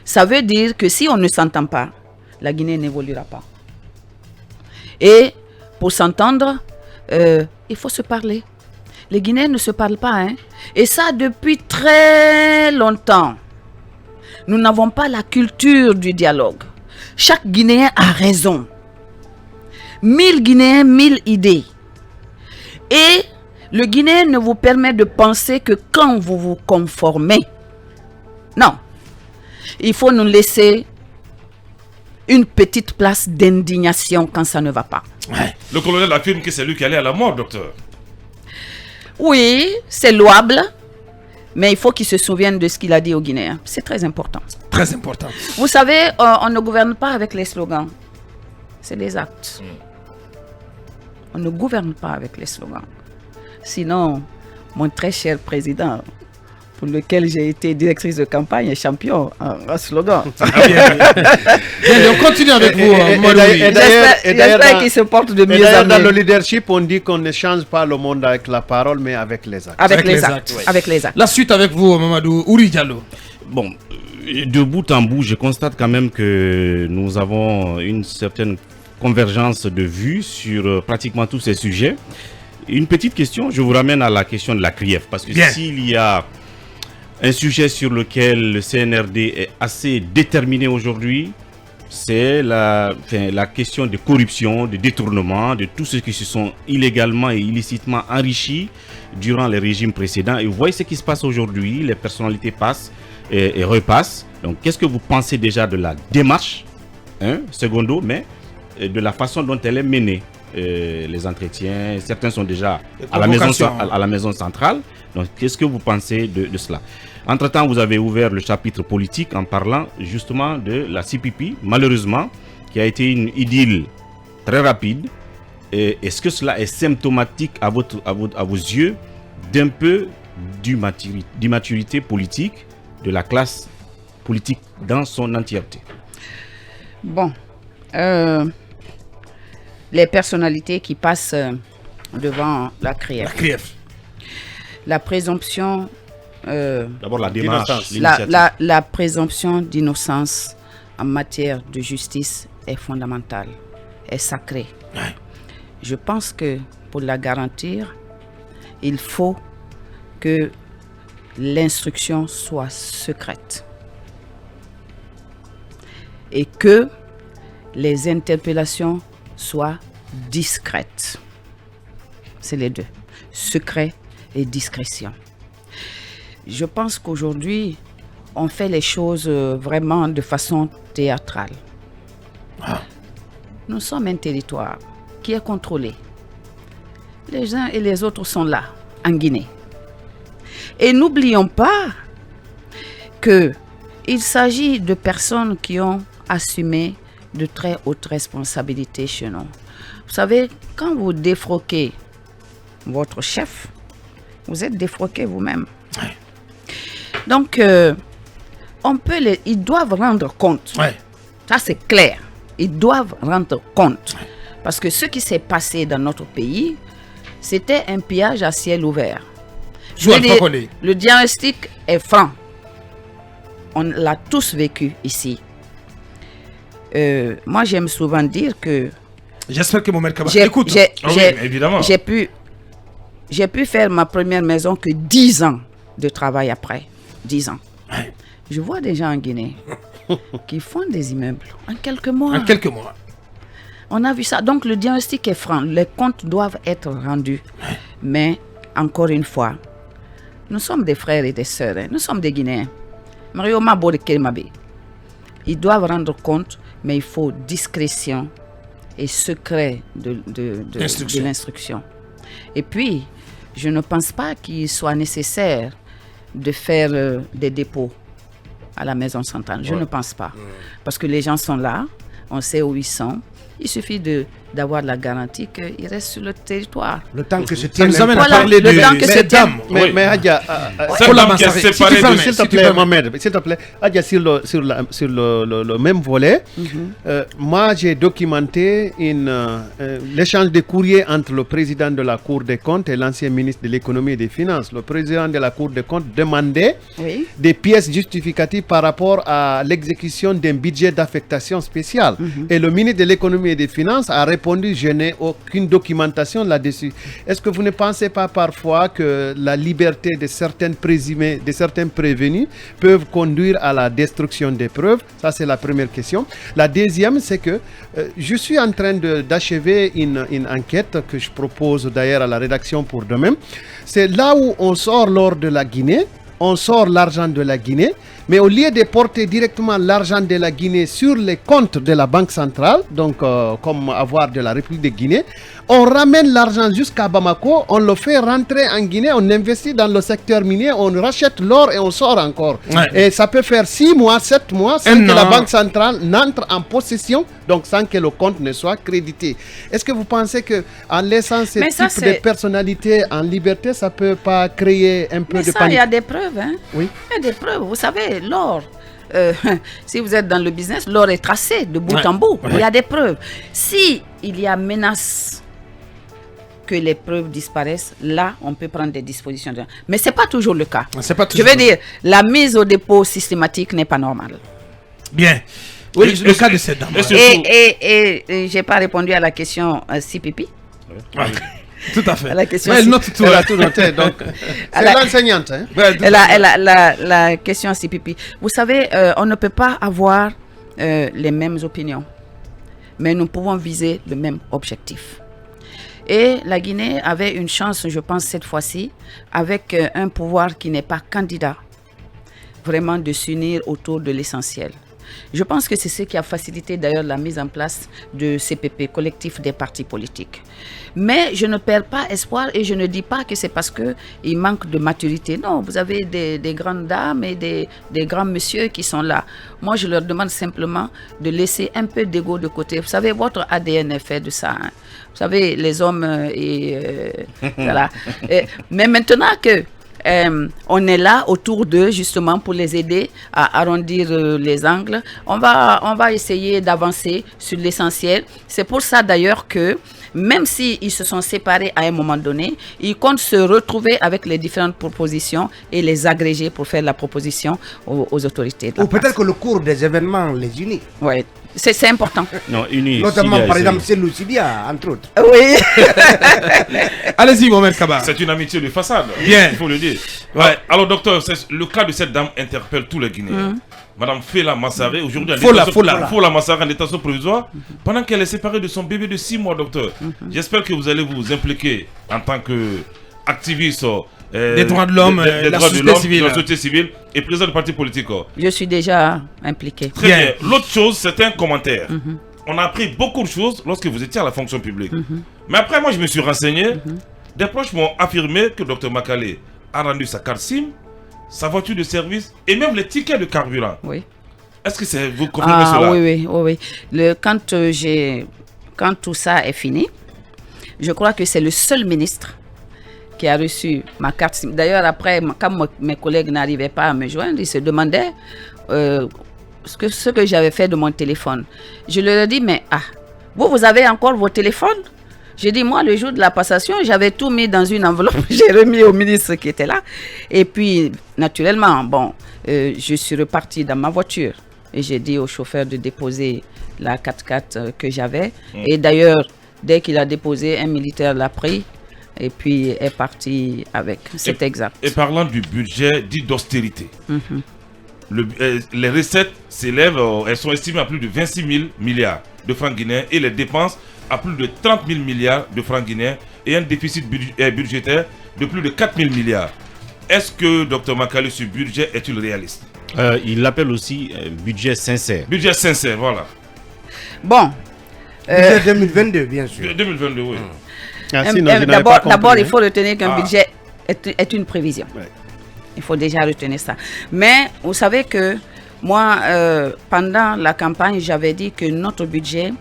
C: Ça veut dire que si on ne s'entend pas, la Guinée n'évoluera pas. Et pour s'entendre, il faut se parler. Les Guinéens ne se parlent pas, hein. Et ça depuis très longtemps. Nous n'avons pas la culture du dialogue. Chaque Guinéen a raison. 1000 Guinéens, 1000 idées. Et le Guinéen ne vous permet de penser que quand vous vous conformez. Non. Il faut nous laisser une petite place d'indignation quand ça ne va pas.
E: Ouais. Le colonel affirme que c'est lui qui allait à la mort, docteur.
C: Oui, c'est louable, mais il faut qu'il se souvienne de ce qu'il a dit aux Guinéens. C'est très important.
B: Très important.
C: Vous savez, on ne gouverne pas avec les slogans. C'est les actes. On ne gouverne pas avec les slogans. Sinon, mon très cher président, pour lequel j'ai été directrice de campagne et champion en slogan.
B: On continue avec vous,
C: J'espère qu'il se porte de mieux en mieux.
D: Dans le leadership, on dit qu'on ne change pas le monde avec la parole, mais avec les actes.
C: Avec les actes. Oui. Avec les actes.
B: La suite avec vous, Mamadou Ouri Diallo.
H: Bon, de bout en bout, je constate quand même que nous avons une certaine convergence de vues sur pratiquement tous ces sujets. Une petite question, je vous ramène à la question de la CRIEF, parce que s'il y a un sujet sur lequel le CNRD est assez déterminé aujourd'hui, c'est la question de corruption, de détournement, de tous ceux qui se sont illégalement et illicitement enrichis durant les régimes précédents. Et vous voyez ce qui se passe aujourd'hui, les personnalités passent et repassent. Donc, qu'est-ce que vous pensez déjà de la démarche, secondo, mais de la façon dont elle est menée? Les entretiens, certains sont déjà à la maison centrale. Donc, qu'est-ce que vous pensez de cela? Entre-temps, vous avez ouvert le chapitre politique en parlant justement de la CPP, malheureusement, qui a été une idylle très rapide. Est-ce que cela est symptomatique à vos yeux d'un peu d'immaturité politique de la classe politique dans son entièreté?
C: Bon, les personnalités qui passent devant la CRIEF. La présomption...
H: D'abord la démarche,
C: la présomption d'innocence en matière de justice est fondamentale, est sacrée. Ouais. Je pense que pour la garantir, il faut que l'instruction soit secrète et que les interpellations soient discrètes. C'est les deux, secret et discrétion. Je pense qu'aujourd'hui, on fait les choses vraiment de façon théâtrale. Nous sommes un territoire qui est contrôlé. Les uns et les autres sont là, en Guinée. Et n'oublions pas qu'il s'agit de personnes qui ont assumé de très hautes responsabilités chez nous. Vous savez, quand vous défroquez votre chef, vous êtes défroqué vous-même. Ouais. Donc, ils doivent rendre compte. Ouais. Ça, c'est clair. Ils doivent rendre compte. Ouais. Parce que ce qui s'est passé dans notre pays, c'était un pillage à ciel ouvert. Le diagnostic est franc. On l'a tous vécu ici. Moi, j'aime souvent dire que...
B: J'espère que Mohamed Kaba écoute.
E: Évidemment.
C: J'ai pu faire ma première maison que 10 ans de travail après. 10 ans. Ouais. Je vois des gens en Guinée qui font des immeubles en quelques mois. On a vu ça. Donc le diagnostic est franc. Les comptes doivent être rendus. Mais, encore une fois, nous sommes des frères et des sœurs. Nous sommes des Guinéens. Ils doivent rendre compte, mais il faut discrétion et secret de l'instruction. Et puis, je ne pense pas qu'il soit nécessaire de faire des dépôts à la maison centrale. Je ne pense pas. Parce que les gens sont là, on sait où ils sont. Il suffit d'avoir la garantie qu'ils restent sur le territoire.
F: Le temps que se
B: Ça
F: tienne.
B: nous amène à
C: Voilà,
B: parler
C: le
B: de
C: temps que
B: cette
C: c'est
B: dame.
D: Mais Hadja,
E: Cette dame qui a séparé de
D: s'il te plaît, Mohamed, s'il te plaît, Hadja, sur le même volet, moi j'ai documenté l'échange de courriers entre le président de la Cour des comptes et l'ancien ministre de l'économie et des finances. Le président de la Cour des comptes demandait des pièces justificatives par rapport à l'exécution d'un budget d'affectation spéciale. Et le ministre de l'économie et des finances a répondu: je n'ai aucune documentation là-dessus. Est-ce que vous ne pensez pas parfois que la liberté de certains présumés, de certains prévenus peuvent conduire à la destruction des preuves? Ça, c'est la première question. La deuxième, c'est que je suis en train d'achever une enquête que je propose d'ailleurs à la rédaction pour demain. C'est là où on sort l'or de la Guinée, on sort l'argent de la Guinée, mais au lieu de porter directement l'argent de la Guinée sur les comptes de la Banque centrale, donc comme avoir de la République de Guinée, on ramène l'argent jusqu'à Bamako, on le fait rentrer en Guinée, on investit dans le secteur minier, on rachète l'or et on sort encore. Et ça peut faire 6 mois, 7 mois sans que la Banque centrale n'entre en possession, donc sans que le compte ne soit crédité. Est-ce que vous pensez qu'en laissant ce type de personnalité en liberté, ça ne peut pas créer un peu de panique?
C: Il y a des preuves. Hein?
D: Oui.
C: Il y a des preuves. Vous savez, l'or, si vous êtes dans le business, l'or est tracé de bout en bout. Il y a des preuves. Si il y a menace que les preuves disparaissent, là, on peut prendre des dispositions. Mais ce n'est pas toujours le cas. Je veux dire, la mise au dépôt systématique n'est pas normale.
B: Bien. Oui, le cas de cette dame.
C: Et je n'ai pas répondu à la question CPP.
B: Tout à fait.
C: La question
D: elle a tout noté. Donc, c'est l'enseignante. Hein?
C: La question CPP. Vous savez, on ne peut pas avoir les mêmes opinions, mais nous pouvons viser le même objectif. Et la Guinée avait une chance, je pense, cette fois-ci, avec un pouvoir qui n'est pas candidat, vraiment de s'unir autour de l'essentiel. Je pense que c'est ce qui a facilité d'ailleurs la mise en place de CPP, collectif des partis politiques. Mais je ne perds pas espoir et je ne dis pas que c'est parce qu'il manque de maturité. Non, vous avez des grandes dames et des grands messieurs qui sont là. Moi, je leur demande simplement de laisser un peu d'ego de côté. Vous savez, votre ADN est fait de ça. Hein. Vous savez, les hommes voilà. Mais maintenant que on est là autour d'eux justement pour les aider à arrondir les angles. On va essayer d'avancer sur l'essentiel. C'est pour ça d'ailleurs que même s'ils se sont séparés à un moment donné, ils comptent se retrouver avec les différentes propositions et les agréger pour faire la proposition aux autorités.
F: Ou peut-être que le cours des événements les unit.
C: Oui. C'est important.
H: Non, unis.
F: Notamment, par exemple, c'est Lucidia, entre autres.
C: Oui.
B: Allez-y, Mohamed Kaba.
E: C'est une amitié de façade.
B: Bien.
E: Il faut le dire. Ouais. Alors, docteur, le cas de cette dame interpelle tous les Guinéens. Madame Fela Massaré, aujourd'hui, Fola Massaré en détention provisoire, pendant qu'elle est séparée de son bébé de 6 mois, docteur. J'espère que vous allez vous impliquer en tant qu'activiste
B: des droits de l'homme, de la
E: société civile et président du parti politique.
C: Je suis déjà impliqué.
E: Très bien. L'autre chose, c'est un commentaire. On a appris beaucoup de choses lorsque vous étiez à la fonction publique. Mais après, moi, je me suis renseigné. Des proches m'ont affirmé que Dr Makale a rendu sa carte SIM, sa voiture de service et même les tickets de carburant.
C: Oui.
E: Est-ce que vous confirmez cela?
C: Oui. Quand tout ça est fini, je crois que c'est le seul ministre qui a reçu ma carte SIM. D'ailleurs, après, quand mes collègues n'arrivaient pas à me joindre, ils se demandaient ce que j'avais fait de mon téléphone. Je leur ai dit, mais vous avez encore vos téléphones? J'ai dit, moi, le jour de la passation, j'avais tout mis dans une enveloppe. J'ai remis au ministre qui était là. Et puis, naturellement, je suis reparti dans ma voiture. Et j'ai dit au chauffeur de déposer la 4x4 que j'avais. Et d'ailleurs, dès qu'il a déposé, un militaire l'a pris. Et puis est parti avec. C'est exact.
E: Et parlant du budget dit d'austérité, les recettes s'élèvent, elles sont estimées à plus de 26 000 milliards de francs guinéens et les dépenses à plus de 30 000 milliards de francs guinéens et un déficit budgétaire de plus de 4 000 milliards. Est-ce que, Dr Makali, ce budget est-il réaliste?
H: Il l'appelle aussi budget sincère.
E: Budget sincère, voilà.
C: Bon.
F: Budget 2022, bien sûr.
E: 2022, oui.
C: D'abord, il faut retenir qu'un budget est une prévision. Ouais. Il faut déjà retenir ça. Mais vous savez que moi, pendant la campagne, j'avais dit que notre budget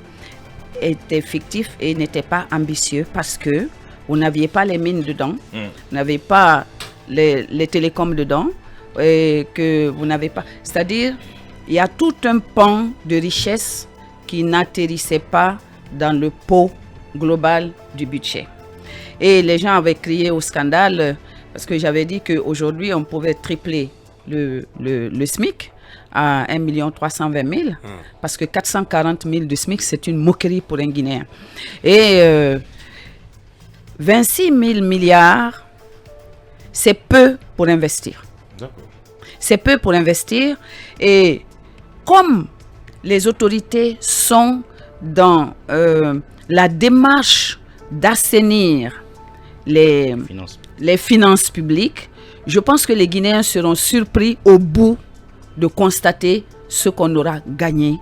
C: était fictif et n'était pas ambitieux parce que vous n'aviez pas les mines dedans, vous n'avez pas les télécoms dedans, et que vous n'avez pas... C'est-à-dire, il y a tout un pan de richesse qui n'atterrissait pas dans le pot global du budget. Et les gens avaient crié au scandale parce que j'avais dit qu'aujourd'hui, on pouvait tripler le SMIC à 1 320 000 parce que 440 000 de SMIC, c'est une moquerie pour un Guinéen. Et 26 000 milliards, c'est peu pour investir. C'est peu pour investir. Et comme les autorités sont dans la démarche d'assainir les finances publiques, je pense que les Guinéens seront surpris au bout de constater ce qu'on aura gagné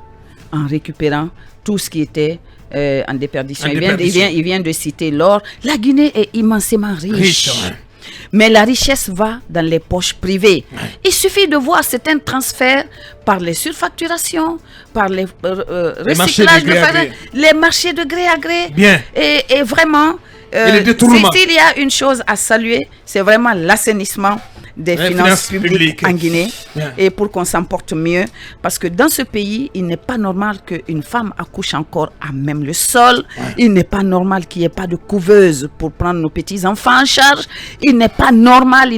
C: en récupérant tout ce qui était en déperdition. Il vient de citer l'or. La Guinée est immensément riche. Mais la richesse va dans les poches privées. Il suffit de voir certains transferts par les surfacturations, par les recyclages les marchés de gré à gré.
B: Bien.
C: Et vraiment, s'il y a une chose à saluer, c'est vraiment l'assainissement des finances publiques en Guinée. Bien. Et pour qu'on s'en porte mieux. Parce que dans ce pays, il n'est pas normal qu'une femme accouche encore à même le sol. Il n'est pas normal qu'il n'y ait pas de couveuse pour prendre nos petits-enfants en charge. Il n'est pas normal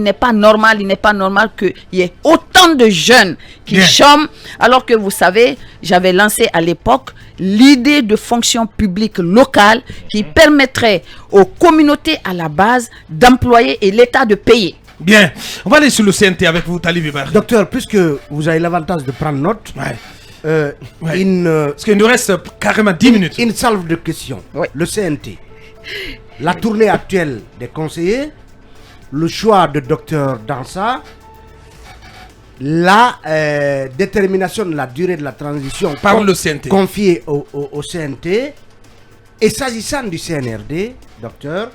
C: qu'il y ait autant de jeunes qui chôment. Alors que vous savez, j'avais lancé à l'époque l'idée de fonction publique locale qui permettrait aux communautés à la base d'employer et l'État de payer.
B: Bien, on va aller sur le CNT avec vous, Talib Ibar.
F: Docteur, puisque vous avez l'avantage de prendre note,
B: parce qu'il nous reste carrément 10 minutes.
F: Une salve de questions. Le CNT, la tournée actuelle des conseillers, le choix de Docteur Dansa, la détermination de la durée de la transition
B: par le CNT,
F: confiée au CNT, et s'agissant du CNRD, Docteur,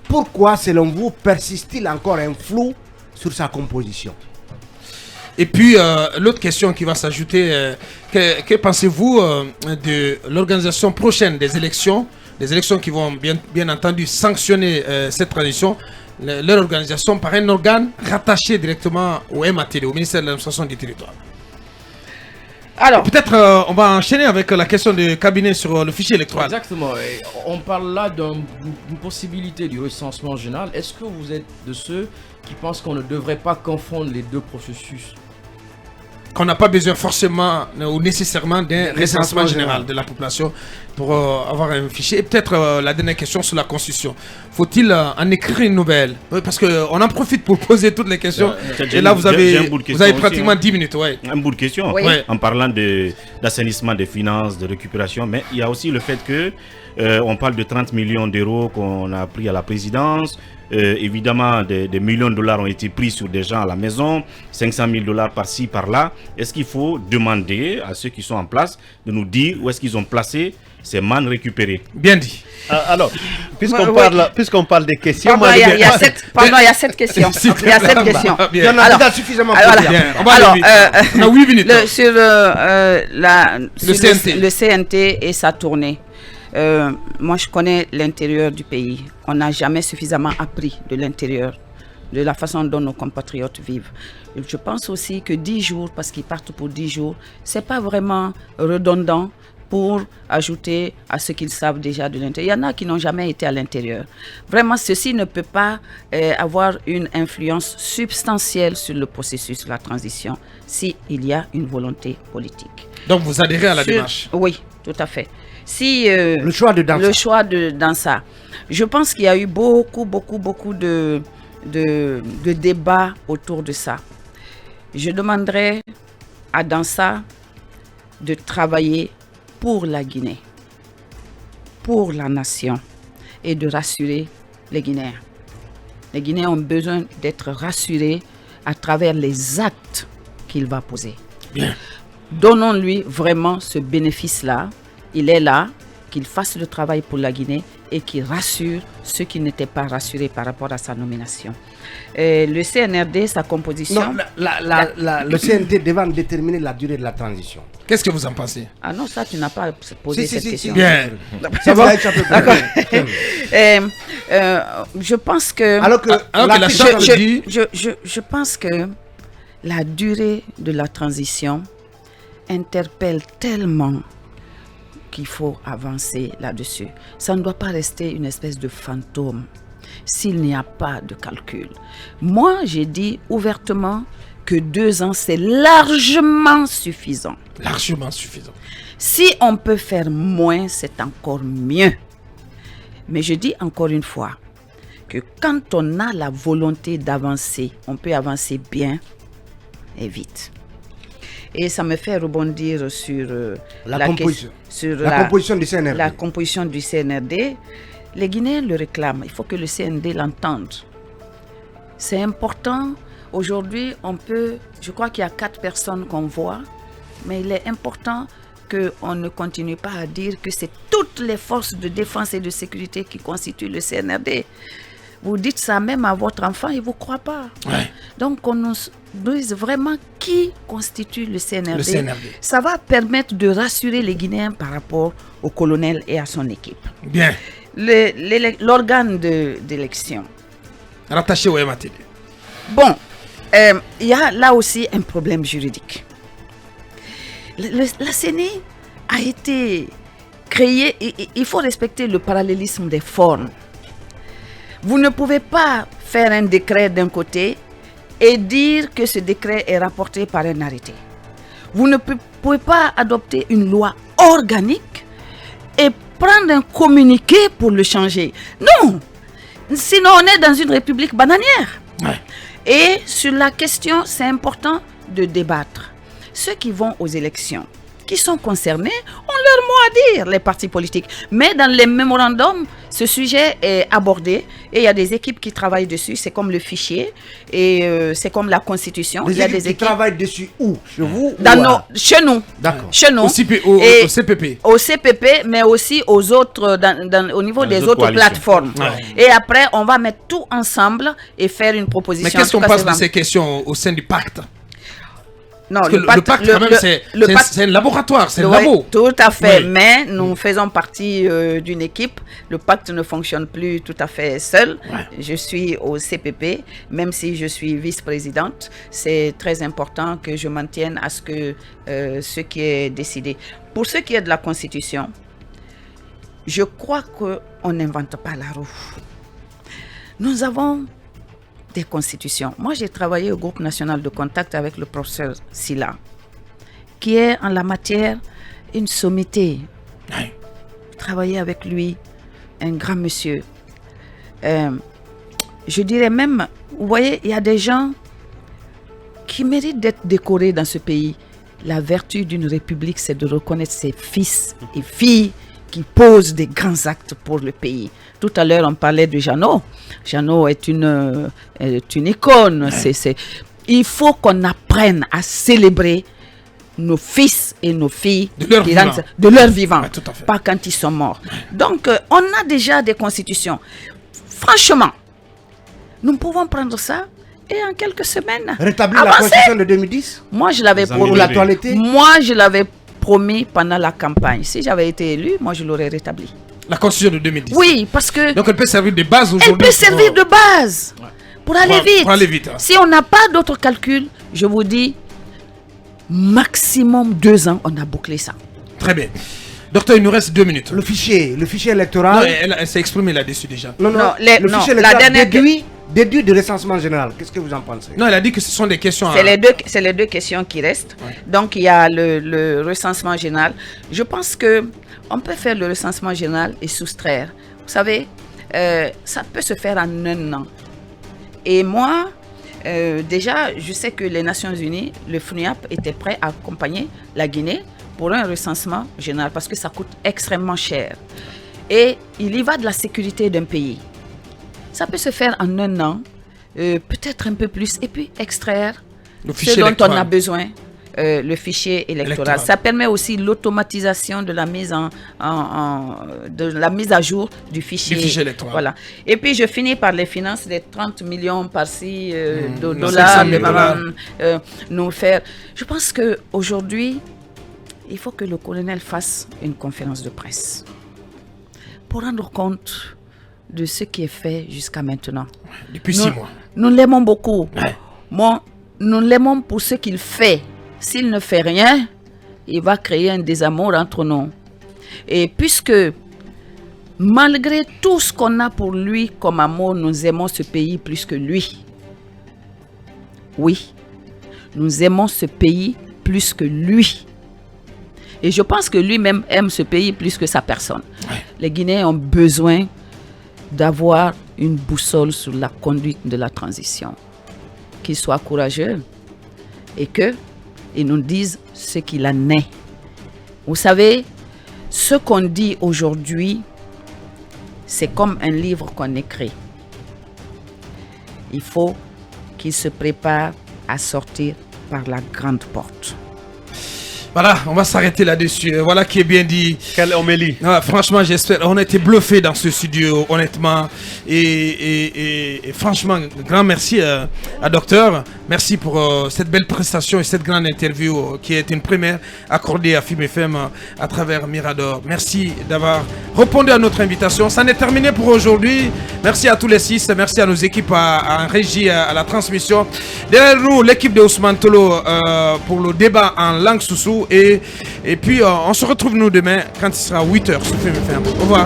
F: pourquoi, selon vous, persiste-t-il encore un flou sur sa composition?
B: Et puis, l'autre question qui va s'ajouter, que pensez-vous de l'organisation prochaine des élections qui vont bien entendu sanctionner cette transition, leur organisation par un organe rattaché directement au MATD, au ministère de l'administration du territoire? Alors, peut-être on va enchaîner avec la question du cabinet sur le fichier électoral.
G: Exactement. Et on parle là d'une possibilité du recensement général. Est-ce que vous êtes de ceux qui pensent qu'on ne devrait pas confondre les deux processus?
B: Qu'on n'a pas besoin forcément ou nécessairement d'un recensement général de la population pour avoir un fichier. Et peut-être la dernière question sur la Constitution. Faut-il en écrire une nouvelle? Parce qu'on en profite pour poser toutes les questions. Et là, vous avez pratiquement 10 minutes.
H: Un bout de question. En parlant d'assainissement des finances, de récupération. Mais il y a aussi le fait que on parle de 30 millions d'euros qu'on a pris à la présidence. Évidemment, des millions de dollars ont été pris sur des gens à la maison, 500 000 dollars par-ci, par-là. Est-ce qu'il faut demander à ceux qui sont en place de nous dire où est-ce qu'ils ont placé ces mannes récupérées?
B: Bien dit.
D: Alors, puisqu'on parle des questions...
C: Il y a 7 questions. Il y a 7 questions.
F: Il y en a déjà suffisamment.
B: On a 8 minutes.
C: Sur le CNT et sa tournée. Moi, je connais l'intérieur du pays. On n'a jamais suffisamment appris de l'intérieur, de la façon dont nos compatriotes vivent. Et je pense aussi que 10 jours, parce qu'ils partent pour 10 jours, ce n'est pas vraiment redondant pour ajouter à ce qu'ils savent déjà de l'intérieur. Il y en a qui n'ont jamais été à l'intérieur. Vraiment, ceci ne peut pas avoir une influence substantielle sur le processus de la transition s'il y a une volonté politique.
B: Donc, vous adhérez à la démarche?
C: Oui, tout à fait. Si le choix de Dansa, je pense qu'il y a eu beaucoup de débats autour de ça. Je demanderais à Dansa de travailler pour la Guinée, pour la nation, et de rassurer les Guinéens. Les Guinéens ont besoin d'être rassurés à travers les actes qu'il va poser.
B: Bien.
C: Donnons-lui vraiment ce bénéfice-là. Il est là, qu'il fasse le travail pour la Guinée et qu'il rassure ceux qui n'étaient pas rassurés par rapport à sa nomination. Le CNRD, sa composition...
F: Non, le CNT devant déterminer la durée de la transition.
B: Qu'est-ce que vous en pensez?
C: Ah non, ça, tu n'as pas posé cette question.
B: Bien.
F: Ça va, d'accord.
C: Je pense que... Je pense que la durée de la transition interpelle tellement qu'il faut avancer là-dessus. Ça ne doit pas rester une espèce de fantôme s'il n'y a pas de calcul. Moi, j'ai dit ouvertement que 2 ans, c'est largement suffisant.
B: Largement suffisant.
C: Si on peut faire moins, c'est encore mieux. Mais je dis encore une fois que quand on a la volonté d'avancer, on peut avancer bien et vite. Et ça me fait rebondir sur
F: la composition du CNRD.
C: La composition du CNRD. Les Guinéens le réclament. Il faut que le CNRD l'entende. C'est important. Aujourd'hui, je crois qu'il y a 4 personnes qu'on voit, mais il est important qu'on ne continue pas à dire que c'est toutes les forces de défense et de sécurité qui constituent le CNRD. Vous dites ça même à votre enfant, il ne vous croit pas.
B: Ouais.
C: Donc, on nous dise vraiment qui constitue le CNRD. Ça va permettre de rassurer les Guinéens par rapport au colonel et à son équipe.
B: Bien.
C: L'organe d'élection.
B: Rattaché au MATD.
C: Bon, il y a là aussi un problème juridique. La CENI a été créée, il faut respecter le parallélisme des formes. Vous ne pouvez pas faire un décret d'un côté et dire que ce décret est rapporté par un arrêté. Vous ne pouvez pas adopter une loi organique et prendre un communiqué pour le changer. Non! Sinon, on est dans une république bananière.
B: Ouais.
C: Et sur la question, c'est important de débattre. Ceux qui vont aux élections, qui sont concernés, ont leur mot à dire, les partis politiques. Mais dans les mémorandums, ce sujet est abordé et il y a des équipes qui travaillent dessus. C'est comme le fichier et c'est comme la constitution.
F: Il y a des équipes qui travaillent dessus où? Chez vous?
C: Chez nous.
F: D'accord.
C: Chez nous.
B: Au CPP.
C: Au CPP, mais aussi aux autres, au niveau des autres plateformes.
B: Ouais.
C: Et après, on va mettre tout ensemble et faire une proposition.
B: Mais qu'est-ce qu'on passe de ces questions au sein du pacte?
C: Non,
B: le pacte, quand même, c'est un laboratoire, c'est un labo.
C: Tout à fait,
B: Oui.
C: mais nous faisons partie d'une équipe. Le pacte ne fonctionne plus tout à fait seul.
B: Ouais.
C: Je suis au CPP, même si je suis vice-présidente. C'est très important que je maintienne à ce que ce qui est décidé. Pour ce qui est de la Constitution, je crois qu'on n'invente pas la roue. Nous avons des constitutions. Moi, j'ai travaillé au groupe national de contact avec le professeur Silla, qui est en la matière une sommité.
B: Ouais.
C: Travailler avec lui, un grand monsieur. Je dirais même, vous voyez, il y a des gens qui méritent d'être décorés dans ce pays. La vertu d'une république, c'est de reconnaître ses fils et filles qui posent des grands actes pour le pays. Tout à l'heure, on parlait de Jeannot. Jeannot est une icône. Ouais. Il faut qu'on apprenne à célébrer nos fils et nos filles de leur vivant,
B: Ouais, tout à fait.
C: pas quand ils sont morts. Ouais. Donc, on a déjà des constitutions. Franchement, nous pouvons prendre ça et en quelques semaines
F: rétablir la constitution de 2010.
C: Moi, je l'avais
F: pour l'actualité.
C: Moi, je l'avais promis pendant la campagne. Si j'avais été élu, moi, je l'aurais rétabli.
B: La constitution de 2010.
C: Oui, parce que...
B: Donc, elle peut servir de base aujourd'hui.
C: Elle peut servir de base pour aller vite.
B: Pour aller vite. Hein.
C: Si on n'a pas d'autres calculs, je vous dis, maximum 2 ans, on a bouclé ça.
B: Très bien. Docteur, il nous reste 2 minutes.
F: Le fichier électoral...
B: Non, elle s'est exprimée là-dessus déjà.
F: Non, le fichier électoral déduit du recensement général. Qu'est-ce que vous en pensez?
B: Non, elle a dit que ce sont des questions...
C: C'est les deux questions qui restent. Ouais. Donc, il y a le recensement général. Je pense qu'on peut faire le recensement général et soustraire. Vous savez, ça peut se faire en 1 an. Et moi, déjà, je sais que les Nations Unies, le FNUAP, était prêt à accompagner la Guinée pour un recensement général parce que ça coûte extrêmement cher. Et il y va de la sécurité d'un pays. Ça peut se faire en 1 an, peut-être un peu plus, et puis extraire ce dont on a besoin. Le fichier électoral. Ça permet aussi l'automatisation de la mise à jour du fichier électoral. Voilà. Et puis je finis par les finances, les 30 millions par-ci de dollars nous faire. Je pense qu'aujourd'hui, il faut que le colonel fasse une conférence de presse pour rendre compte de ce qui est fait jusqu'à maintenant.
B: Depuis 6 mois.
C: Nous l'aimons beaucoup. Nous l'aimons pour ce qu'il fait. S'il ne fait rien, il va créer un désamour entre nous. Et puisque, malgré tout ce qu'on a pour lui comme amour, nous aimons ce pays plus que lui. Oui, nous aimons ce pays plus que lui. Et je pense que lui-même aime ce pays plus que sa personne. Les Guinéens ont besoin d'avoir une boussole sur la conduite de la transition. Qu'il soit courageux et qu'ils nous disent ce qu'il en est. Vous savez, ce qu'on dit aujourd'hui, c'est comme un livre qu'on écrit. Il faut qu'il se prépare à sortir par la grande porte.
B: Voilà, on va s'arrêter là-dessus. Voilà qui est bien dit.
D: Quelle homélie.
B: Franchement, j'espère. On a été bluffés dans ce studio, honnêtement. Et franchement, grand merci à Docteur. Merci pour cette belle prestation et cette grande interview qui est une première accordée à FIM FM à travers Mirador. Merci d'avoir répondu à notre invitation. Ça n'est terminé pour aujourd'hui. Merci à tous les 6. Merci à nos équipes en régie, à la transmission. Derrière nous, l'équipe de Ousmane Tolo pour le débat en langue soussou. Et puis, on se retrouve nous demain quand il sera 8h sur FIM FM. Au revoir.